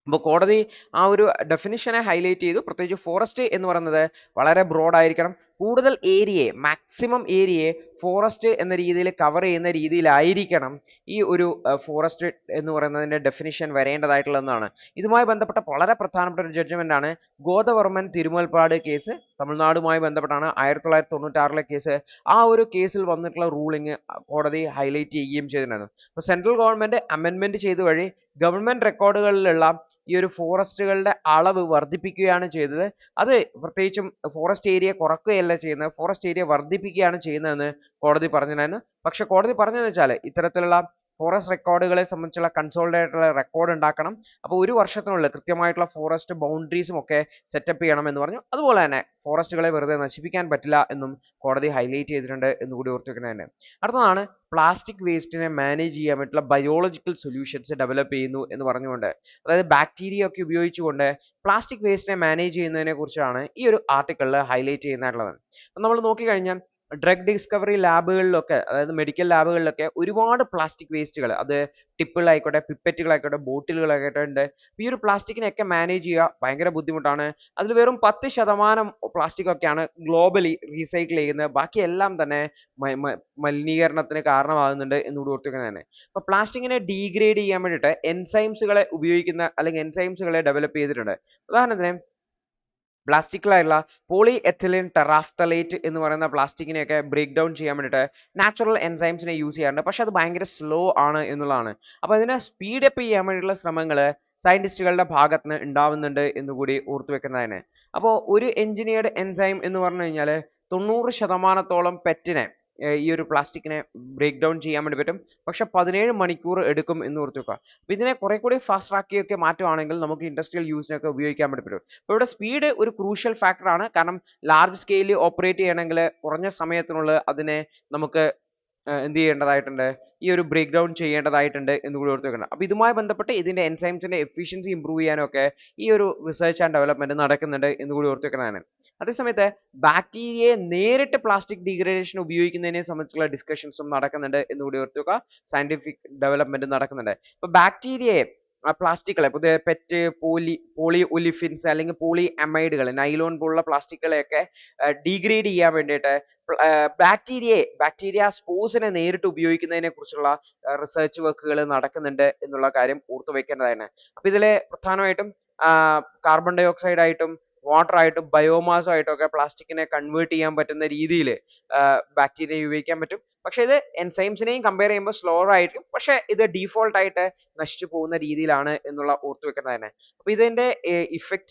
അപ്പോൾ കോടതി ആ ഒരു ഡെഫിനിഷനെ ഹൈലൈറ്റ് ചെയ്തു. പ്രത്യേകിച്ച് ഫോറസ്റ്റ് എന്ന് പറയുന്നത് വളരെ ബ്രോഡ് ആയിരിക്കണം. കൂടുതൽ ഏരിയയെ മാക്സിമം ഏരിയയെ ഫോറസ്റ്റ് എന്ന രീതിയിൽ കവർ ചെയ്യുന്ന രീതിയിലായിരിക്കണം ഈ ഒരു ഫോറസ്റ്റ് എന്ന് പറയുന്നതിന്റെ ഡെഫിനിഷൻ വരേണ്ടതായിട്ടുള്ളതെന്നാണ്. ഇതുമായി ബന്ധപ്പെട്ട വളരെ പ്രധാനപ്പെട്ട ഒരു ജഡ്ജ്മെന്റ് ആണ് ഗോദവർമ്മൻ തിരുമുൽപ്പാട് കേസ്. തമിഴ്നാടുമായി ബന്ധപ്പെട്ടാണ് 1996 കേസ്. ആ ഒരു കേസിൽ വന്നിട്ടുള്ള റൂളിംഗ് കോടതി ഹൈലൈറ്റ് ചെയ്യുകയും ചെയ്തിട്ടുണ്ടായിരുന്നു. അപ്പോൾ സെൻട്രൽ ഗവൺമെന്റ് അമെൻമെന്റ് ചെയ്ത വഴി ഗവൺമെന്റ് റെക്കോർഡുകളിലുള്ള ഈ ഒരു ഫോറസ്റ്റുകളുടെ അളവ് വർദ്ധിപ്പിക്കുകയാണ് ചെയ്തത്. അത് പ്രത്യേകിച്ചും ഫോറസ്റ്റ് ഏരിയ കുറക്കുകയല്ല ചെയ്യുന്നത്, ഫോറസ്റ്റ് ഏരിയ വർദ്ധിപ്പിക്കുകയാണ് ചെയ്യുന്നതെന്ന് കോടതി പറഞ്ഞിട്ടുണ്ടായിരുന്നു. പക്ഷെ കോടതി പറഞ്ഞതെന്ന് വെച്ചാൽ ഇത്തരത്തിലുള്ള ഫോറസ്റ്റ് റെക്കോർഡുകളെ സംബന്ധിച്ചുള്ള കൺസോളിഡേറ്റഡ് ആയിട്ടുള്ള റെക്കോർഡ് ഉണ്ടാക്കണം. അപ്പോൾ ഒരു വർഷത്തിനുള്ളിൽ കൃത്യമായിട്ടുള്ള ഫോറസ്റ്റ് ബൗണ്ടറീസും ഒക്കെ സെറ്റപ്പ് ചെയ്യണം എന്ന് പറഞ്ഞു. അതുപോലെ തന്നെ ഫോറസ്റ്റുകളെ വെറുതെ നശിപ്പിക്കാൻ പറ്റില്ല എന്നും കോടതി ഹൈലൈറ്റ് ചെയ്തിട്ടുണ്ട് എന്ന് കൂടി ഓർത്ത് വെക്കുന്നതാണ്. അടുത്തതാണ് പ്ലാസ്റ്റിക് വേസ്റ്റിനെ മാനേജ് ചെയ്യാൻ പറ്റുള്ള ബയോളജിക്കൽ സൊല്യൂഷൻസ് ഡെവലപ്പ് ചെയ്യുന്നു എന്ന് പറഞ്ഞുകൊണ്ട്, അതായത് ബാക്ടീരിയ ഒക്കെ ഉപയോഗിച്ചുകൊണ്ട് പ്ലാസ്റ്റിക് വേസ്റ്റിനെ മാനേജ് ചെയ്യുന്നതിനെ കുറിച്ചാണ് ഈ ഒരു ആർട്ടിക്കിളിൽ ഹൈലൈറ്റ് ചെയ്യുന്നതായിട്ടുള്ളത്. അപ്പം നമ്മൾ നോക്കിക്കഴിഞ്ഞാൽ ഡ്രഗ് ഡിസ്കവറി ലാബുകളിലൊക്കെ, അതായത് മെഡിക്കൽ ലാബുകളിലൊക്കെ ഒരുപാട് പ്ലാസ്റ്റിക് വേസ്റ്റുകൾ, അത് ടിപ്പുകളായിക്കോട്ടെ, പിപ്പറ്റുകളായിക്കോട്ടെ, ബോട്ടിലുകളായിക്കോട്ടെ ഉണ്ട്. ഈ ഒരു പ്ലാസ്റ്റിക്കിനെയൊക്കെ മാനേജ് ചെയ്യുക ഭയങ്കര ബുദ്ധിമുട്ടാണ്. അതിൽ വെറും 10% പ്ലാസ്റ്റിക് ഒക്കെയാണ് ഗ്ലോബലി റീസൈക്കിൾ ചെയ്യുന്നത്. ബാക്കി എല്ലാം തന്നെ മലിനീകരണത്തിന് കാരണമാകുന്നുണ്ട് എന്നുകൂടി ഓർത്തിരിക്കുന്നതാണ്. അപ്പോൾ പ്ലാസ്റ്റിക്കിനെ ഡീഗ്രേഡ് ചെയ്യാൻ വേണ്ടിയിട്ട് എൻസൈംസുകളെ ഉപയോഗിക്കുന്ന അല്ലെങ്കിൽ എൻസൈംസുകളെ ഡെവലപ്പ് ചെയ്തിട്ടുണ്ട്. ഉദാഹരണത്തിന് പ്ലാസ്റ്റിക്കിലായുള്ള പോളി എഥിലീൻ ടെറാഫ്തലേറ്റ് എന്ന് പറയുന്ന പ്ലാസ്റ്റിക്കിനെയൊക്കെ ബ്രേക്ക് ഡൗൺ ചെയ്യാൻ വേണ്ടിയിട്ട് നാച്ചുറൽ എൻസൈംസിനെ യൂസ് ചെയ്യാറുണ്ട്. പക്ഷെ അത് ഭയങ്കര സ്ലോ ആണ് എന്നുള്ളതാണ്. അപ്പോൾ അതിനെ സ്പീഡ് അപ്പ് ചെയ്യാൻ വേണ്ടിയിട്ടുള്ള ശ്രമങ്ങൾ സയന്റിസ്റ്റുകളുടെ ഭാഗത്ത് നിന്ന് ഉണ്ടാവുന്നുണ്ട് എന്നുകൂടി ഓർത്തു വെക്കുന്നതാണ്. അപ്പോൾ ഒരു എഞ്ചിനീയർഡ് എൻസൈം എന്ന് പറഞ്ഞു കഴിഞ്ഞാൽ 90% പെറ്റിനെ ഈ ഒരു പ്ലാസ്റ്റിക്കിനെ ബ്രേക്ക് ഡൗൺ ചെയ്യാൻ വേണ്ടി പറ്റും. പക്ഷെ 17 മണിക്കൂർ എടുക്കും എന്ന് ഓർത്ത് വെക്കുക. അപ്പോൾ ഇതിനെ കുറെ കൂടി ഫാസ്റ്റ് ആക്കിയൊക്കെ മാറ്റുവാണെങ്കിൽ നമുക്ക് ഇൻഡസ്ട്രിയൽ യൂസിനൊക്കെ ഉപയോഗിക്കാൻ വേണ്ടി പറ്റും. അപ്പോൾ ഇവിടെ സ്പീഡ് ഒരു ക്രൂഷ്യൽ ഫാക്ടർ ആണ്. കാരണം ലാർജ് സ്കെയിലിൽ ഓപ്പറേറ്റ് ചെയ്യണമെങ്കിൽ കുറഞ്ഞ സമയത്തിനുള്ളിൽ അതിനെ നമുക്ക് എന്ത് ചെയ്യേണ്ടതായിട്ടുണ്ട്, ഈ ഒരു ബ്രേക്ക് ഡൗൺ ചെയ്യേണ്ടതായിട്ടുണ്ട് എന്ന് കൂടി ഓർത്ത് വെക്കണം. അപ്പോൾ ഇതുമായി ബന്ധപ്പെട്ട് ഇതിന്റെ എൻസൈംസിന്റെ എഫിഷ്യൻസി ഇംപ്രൂവ് ചെയ്യാനൊക്കെ ഈ ഒരു റിസർച്ച് ആൻഡ് ഡെവലപ്മെന്റ് നടക്കുന്നുണ്ട് എന്ന് കൂടി ഓർത്ത് വെക്കുന്നതാണ്. അതേസമയത്ത് ബാക്ടീരിയയെ നേരിട്ട് പ്ലാസ്റ്റിക് ഡീഗ്രേഡേഷൻ ഉപയോഗിക്കുന്നതിനെ സംബന്ധിച്ചുള്ള ഡിസ്കഷൻസും നടക്കുന്നുണ്ട് എന്ന് കൂടി ഓർത്ത് വെക്കുക. സയന്റിഫിക് ഡെവലപ്മെന്റ് നടക്കുന്നുണ്ട്. അപ്പോൾ ബാക്ടീരിയയെ പ്ലാസ്റ്റിക്കുകളെ, പുതിയ പെറ്റ്, പോളി ഒലിഫിൻസ് അല്ലെങ്കിൽ പോളി അമൈഡുകൾ, നൈലോൺ പോലുള്ള പ്ലാസ്റ്റിക്കുകളെയൊക്കെ ഡീഗ്രേഡ് ചെയ്യാൻ വേണ്ടിയിട്ട് ബാക്ടീരിയ സ്പോർസിനെ നേരിട്ട് ഉപയോഗിക്കുന്നതിനെ കുറിച്ചുള്ള റിസർച്ച് വർക്കുകൾ നടക്കുന്നുണ്ട് എന്നുള്ള കാര്യം ഓർത്തു വെക്കേണ്ടതാണ്. അപ്പൊ ഇതിലെ പ്രധാനമായിട്ടും കാർബൺ ഡൈ ഓക്സൈഡ് ആയിട്ടും വാട്ടർ ആയിട്ടും ബയോമാസും ആയിട്ടും ഒക്കെ പ്ലാസ്റ്റിക്കിനെ കൺവേർട്ട് ചെയ്യാൻ പറ്റുന്ന രീതിയിൽ ബാക്ടീരിയ ഉപയോഗിക്കാൻ പറ്റും. പക്ഷെ ഇത് എൻസൈംസിനെയും കമ്പയർ ചെയ്യുമ്പോൾ സ്ലോവർ ആയിരിക്കും. പക്ഷെ ഇത് ഡീഫോൾട്ട് ആയിട്ട് നശിച്ചു പോകുന്ന രീതിയിലാണ് എന്നുള്ള ഓർത്തു വെക്കുന്നത് തന്നെ. അപ്പൊ ഇതിന്റെ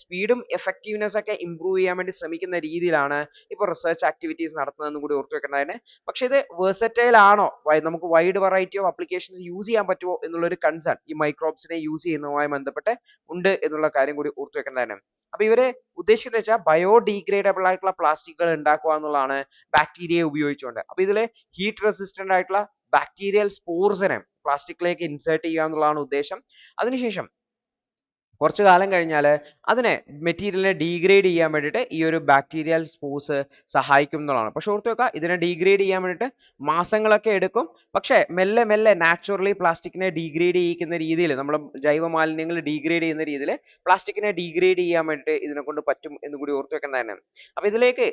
സ്പീഡും എഫക്റ്റീവ്നെസ് ഒക്കെ ഇംപ്രൂവ് ചെയ്യാൻ വേണ്ടി ശ്രമിക്കുന്ന രീതിയിലാണ് ഇപ്പോൾ റിസർച്ച് ആക്ടിവിറ്റീസ് നടത്തുന്നതെന്ന് കൂടി ഓർത്തു വെക്കേണ്ടത് തന്നെ. പക്ഷെ ഇത് വേഴ്സറ്റൈൽ ആണോ, നമുക്ക് wide variety of applications use ചെയ്യാൻ പറ്റുമോ എന്നുള്ളൊരു കൺസേൺ ഈ മൈക്രോബ്സിനെ യൂസ് ചെയ്യുന്നതുമായി ബന്ധപ്പെട്ട് ഉണ്ട് എന്നുള്ള കാര്യം കൂടി ഓർത്തു വെക്കേണ്ടത് തന്നെ. അപ്പൊ ഇവര് ഉദ്ദേശിക്കുന്നത് വെച്ചാൽ ബയോഡീഗ്രേഡബിൾ ആയിട്ടുള്ള പ്ലാസ്റ്റിക്കുകൾ ഉണ്ടാക്കുക എന്നുള്ളതാണ് ബാക്ടീരിയയെ ഉപയോഗിച്ചുകൊണ്ട്. അപ്പൊ ഇതില് ഹീറ്റ് റെസിസ്റ്റന്റ് ആയിട്ടുള്ള ബാക്ടീരിയൽ സ്പോർസിനെ പ്ലാസ്റ്റിക്കിലേക്ക് ഇൻസേർട്ട് ചെയ്യുക എന്നുള്ളതാണ് ഉദ്ദേശം. അതിനുശേഷം കുറച്ചു കാലം കഴിഞ്ഞാൽ അതിനെ മെറ്റീരിയലിനെ ഡീഗ്രേഡ് ചെയ്യാൻ വേണ്ടിയിട്ട് ഈ ഒരു ബാക്ടീരിയൽ സ്പോർസ് സഹായിക്കും എന്നുള്ളതാണ്. പക്ഷെ ഓർത്ത് വെക്കുക, ഇതിനെ ഡീഗ്രേഡ് ചെയ്യാൻ വേണ്ടിയിട്ട് മാസങ്ങളൊക്കെ എടുക്കും. പക്ഷെ മെല്ലെ മെല്ലെ നാച്ചുറലി പ്ലാസ്റ്റിക്കിനെ ഡീഗ്രേഡ് ചെയ്യിക്കുന്ന രീതിയിൽ, നമ്മൾ ജൈവ മാലിന്യങ്ങൾ ഡീഗ്രേഡ് ചെയ്യുന്ന രീതിയിൽ പ്ലാസ്റ്റിക്കിനെ ഡീഗ്രേഡ് ചെയ്യാൻ വേണ്ടിയിട്ട് ഇതിനെ കൊണ്ട് പറ്റും എന്ന് കൂടി ഓർത്ത് വെക്കേണ്ടതാണ്. അപ്പൊ ഇതിലേക്ക്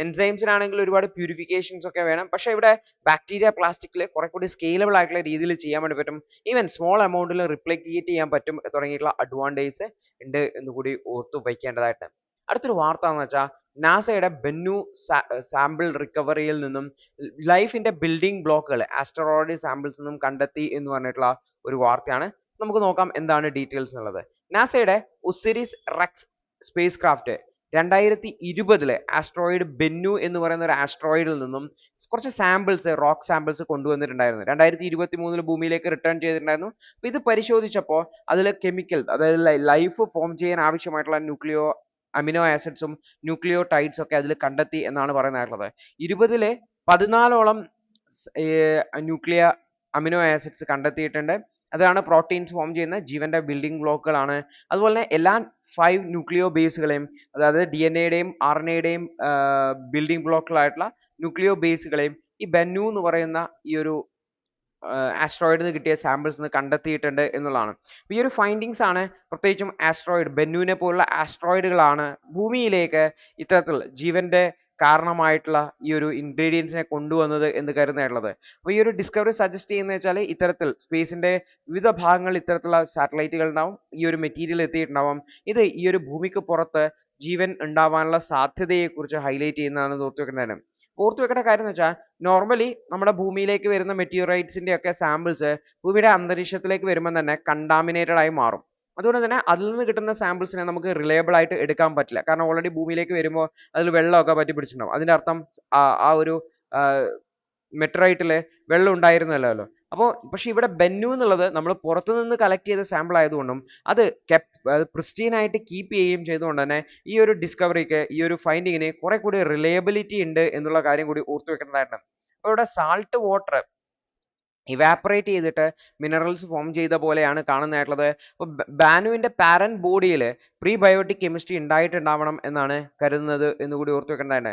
എൻസൈംസിനാണെങ്കിൽ ഒരുപാട് പ്യൂരിഫിക്കേഷൻസ് ഒക്കെ വേണം. പക്ഷെ ഇവിടെ ബാക്ടീരിയ പ്ലാസ്റ്റിക്കിൽ കുറെ കൂടി സ്കെയിലബിൾ ആയിട്ടുള്ള രീതിയിൽ ചെയ്യാൻ വേണ്ടി പറ്റും. ഈവൻ സ്മോൾ എമൗണ്ടിൽ റിപ്ലിക്കേറ്റ് ചെയ്യാൻ പറ്റും തുടങ്ങിയിട്ടുള്ള അഡ്വാൻറ്റേജ് ഉണ്ട് എന്ന് കൂടി ഓർത്തു വയ്ക്കേണ്ടതായിട്ട്. അടുത്തൊരു വാർത്ത എന്ന് വെച്ചാൽ നാസയുടെ ബെന്നു സാമ്പിൾ റിക്കവറിയിൽ നിന്നും ലൈഫിന്റെ ബിൽഡിംഗ് ബ്ലോക്കുകൾ ആസ്റ്ററോയിഡ് സാമ്പിൾസ് നിന്നും കണ്ടെത്തി എന്ന് പറഞ്ഞിട്ടുള്ള ഒരു വാർത്തയാണ്. നമുക്ക് നോക്കാം എന്താണ് ഡീറ്റെയിൽസ് എന്നുള്ളത്. നാസയുടെ Osiris Rex space craft 2020 asteroid Bennu എന്ന് പറയുന്ന ഒരു ആസ്ട്രോയിഡിൽ നിന്നും കുറച്ച് സാമ്പിൾസ്, റോക്ക് സാമ്പിൾസ് കൊണ്ടുവന്നിട്ടുണ്ടായിരുന്നു. 2023 ഭൂമിയിലേക്ക് റിട്ടേൺ ചെയ്തിട്ടുണ്ടായിരുന്നു. അപ്പൊ ഇത് പരിശോധിച്ചപ്പോൾ അതിൽ കെമിക്കൽ, അതായത് ലൈഫ് ഫോം ചെയ്യാൻ ആവശ്യമായിട്ടുള്ള അമിനോ ആസിഡ്സും ന്യൂക്ലിയോടൈഡ്സ് ഒക്കെ അതിൽ കണ്ടെത്തി എന്നാണ് പറയുന്നത്. 20 14ഓളം ന്യൂക്ലിയ അമിനോ ആസിഡ്സ് കണ്ടെത്തിയിട്ടുണ്ട്. അതാണ് പ്രോട്ടീൻസ് ഫോം ചെയ്യുന്ന ജീവന്റെ ബിൽഡിംഗ് ബ്ലോക്കുകളാണ്. അതുപോലെ തന്നെ എല്ലാ 5 ന്യൂക്ലിയോ ബേസുകളെയും, അതായത് DNA-യുടെയും RNA-യുടെയും ബിൽഡിംഗ് ബ്ലോക്കുകളായിട്ടുള്ള ന്യൂക്ലിയോ ബേസുകളെയും ഈ ബെന്നു എന്ന് പറയുന്ന ഈ ഒരു ആസ്ട്രോയിഡിൽ നിന്ന് കിട്ടിയ സാമ്പിൾസ് കണ്ടെത്തിയിട്ടുണ്ട് എന്നുള്ളതാണ്. അപ്പോൾ ഈ ഒരു ഫൈൻഡിങ്സ് ആണ് പ്രത്യേകിച്ചും ആസ്ട്രോയിഡ് ബെന്നുവിനെ പോലുള്ള ആസ്ട്രോയിഡുകളാണ് ഭൂമിയിലേക്ക് ഇത്തരത്തിൽ ജീവന്റെ കാരണമായിട്ടുള്ള ഈ ഒരു ഇൻഗ്രീഡിയൻസിനെ കൊണ്ടുവന്നത് എന്ന് കരുതുന്നുള്ളത്. അപ്പോൾ ഈ ഒരു ഡിസ്കവറി സജസ്റ്റ് ചെയ്യുന്നത് വെച്ചാൽ ഇത്തരത്തിൽ സ്പേസിന്റെ വിവിധ ഭാഗങ്ങളിൽ ഇത്തരത്തിലുള്ള സാറ്റലൈറ്റുകൾ ഉണ്ടാവും, ഈ ഒരു മെറ്റീരിയൽ എത്തിയിട്ടുണ്ടാവും. ഇത് ഈ ഒരു ഭൂമിക്ക് പുറത്ത് ജീവൻ ഉണ്ടാവാനുള്ള സാധ്യതയെക്കുറിച്ച് ഹൈലൈറ്റ് ചെയ്യുന്നതാണ് ഓർത്ത് വെക്കേണ്ടത്. ഓർത്ത് വെക്കേണ്ട കാര്യം എന്ന് വെച്ചാൽ നോർമലി നമ്മുടെ ഭൂമിയിലേക്ക് വരുന്ന മെറ്റീരിയൽസിന്റെ ഒക്കെ സാമ്പിൾസ് ഭൂമിയുടെ അന്തരീക്ഷത്തിലേക്ക് വരുമ്പോൾ തന്നെ കണ്ടാമിനേറ്റഡ് ആയി മാറും. അതുകൊണ്ട് തന്നെ അതിൽ നിന്ന് കിട്ടുന്ന സാമ്പിൾസിനെ നമുക്ക് റിലയബിൾ ആയിട്ട് എടുക്കാൻ പറ്റില്ല. കാരണം ഓൾറെഡി ഭൂമിയിലേക്ക് വരുമ്പോൾ അതിൽ വെള്ളമൊക്കെ പറ്റി പിടിച്ചിട്ടുണ്ടാവും. അതിന്റെ അർത്ഥം ആ ഒരു മെറ്ററൈറ്റിൽ വെള്ളം ഉണ്ടായിരുന്നല്ലോ. അപ്പോൾ പക്ഷെ ഇവിടെ ബെന്നു എന്നുള്ളത് നമ്മൾ പുറത്തുനിന്ന് കളക്ട് ചെയ്ത സാമ്പിൾ ആയതുകൊണ്ടും അത് പ്രിസ്റ്റീൻ ആയിട്ട് കീപ്പ് ചെയ്യുകയും ചെയ്തുകൊണ്ട് തന്നെ ഈ ഒരു ഡിസ്കവറിക്ക്, ഈ ഒരു ഫൈൻഡിങ്ങിന് കുറെ കൂടി റിലയബിലിറ്റി ഉണ്ട് എന്നുള്ള കാര്യം കൂടി ഓർത്തു വെക്കേണ്ടതായിട്ടുണ്ട്. അപ്പോൾ ഇവിടെ സാൾട്ട് വാട്ടർ ഇവാപ്പറേറ്റ് ചെയ്തിട്ട് മിനറൽസ് ഫോം ചെയ്ത പോലെയാണ് കാണുന്നതായിട്ടുള്ളത്. അപ്പോൾ ബാനുവിന്റെ പാരന്റ് ബോഡിയിൽ പ്രീബയോട്ടിക് കെമിസ്ട്രി ഉണ്ടായിട്ടുണ്ടാവണം എന്നാണ് കരുതുന്നത് എന്നുകൂടി ഓർത്തു വെക്കേണ്ടതാണ്.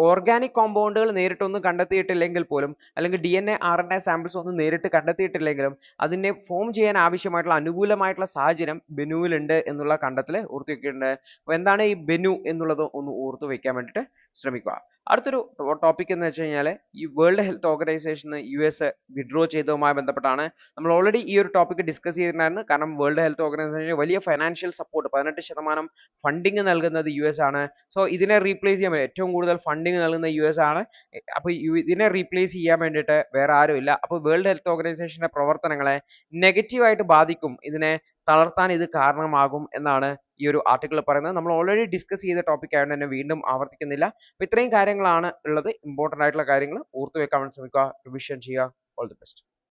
ഓർഗാനിക് കോമ്പൗണ്ടുകൾ നേരിട്ടൊന്നും കണ്ടെത്തിയിട്ടില്ലെങ്കിൽ പോലും, അല്ലെങ്കിൽ DNA RNA സാമ്പിൾസ് ഒന്നും നേരിട്ട് കണ്ടെത്തിയിട്ടില്ലെങ്കിലും അതിനെ ഫോം ചെയ്യാൻ ആവശ്യമായിട്ടുള്ള അനുകൂലമായിട്ടുള്ള സാഹചര്യം ബെനുവിലുണ്ട് എന്നുള്ള കണ്ടെത്തൽ ഓർത്തു വെക്കേണ്ടത്. അപ്പോൾ എന്താണ് ഈ ബെനു എന്നുള്ളത് ഒന്ന് ഓർത്തു വെക്കാൻ വേണ്ടിയിട്ട് ശ്രമിക്കുക. അടുത്തൊരു ടോപ്പിക് എന്ന് വെച്ച് കഴിഞ്ഞാൽ ഈ world health organisation US withdraw ചെയ്തതുമായി ബന്ധപ്പെട്ടാണ്. നമ്മൾ ഓൾറെഡി ഈ ഒരു ടോപ്പിക് ഡിസ്കസ് ചെയ്തിട്ടുണ്ടായിരുന്നു. കാരണം വേൾഡ് ഹെൽത്ത് ഓർഗനൈസേഷൻ വലിയ ഫൈനാൻഷ്യൽ സപ്പോർട്ട് 18% ഫണ്ടിങ് നൽകുന്നത് US ആണ്. സോ ഇതിനെ റീപ്ലേസ് ചെയ്യാൻ ഏറ്റവും കൂടുതൽ ഫണ്ടിങ് നൽകുന്ന US ആണ്. അപ്പോൾ ഇതിനെ റീപ്ലേസ് ചെയ്യാൻ വേണ്ടിയിട്ട് വേറെ ആരുമില്ല. അപ്പോൾ വേൾഡ് ഹെൽത്ത് ഓർഗനൈസേഷന്റെ പ്രവർത്തനങ്ങളെ നെഗറ്റീവായിട്ട് ബാധിക്കും, ഇതിനെ തളർത്താൻ ഇത് കാരണമാകും എന്നാണ് ഈ ഒരു ആർട്ടിക്കിൾ പറയുന്നത്. നമ്മൾ ഓൾറെഡി ഡിസ്കസ് ചെയ്ത ടോപ്പിക് ആയതുകൊണ്ട് തന്നെ വീണ്ടും ആവർത്തിക്കുന്നില്ല. അപ്പോൾ ഇത്രയും കാര്യങ്ങളാണ് ഉള്ളത്. ഇമ്പോർട്ടൻ്റ് ആയിട്ടുള്ള കാര്യങ്ങൾ ഓർത്തു വെക്കാൻ ശ്രമിക്കുക, റിവിഷൻ ചെയ്യുക. All the best.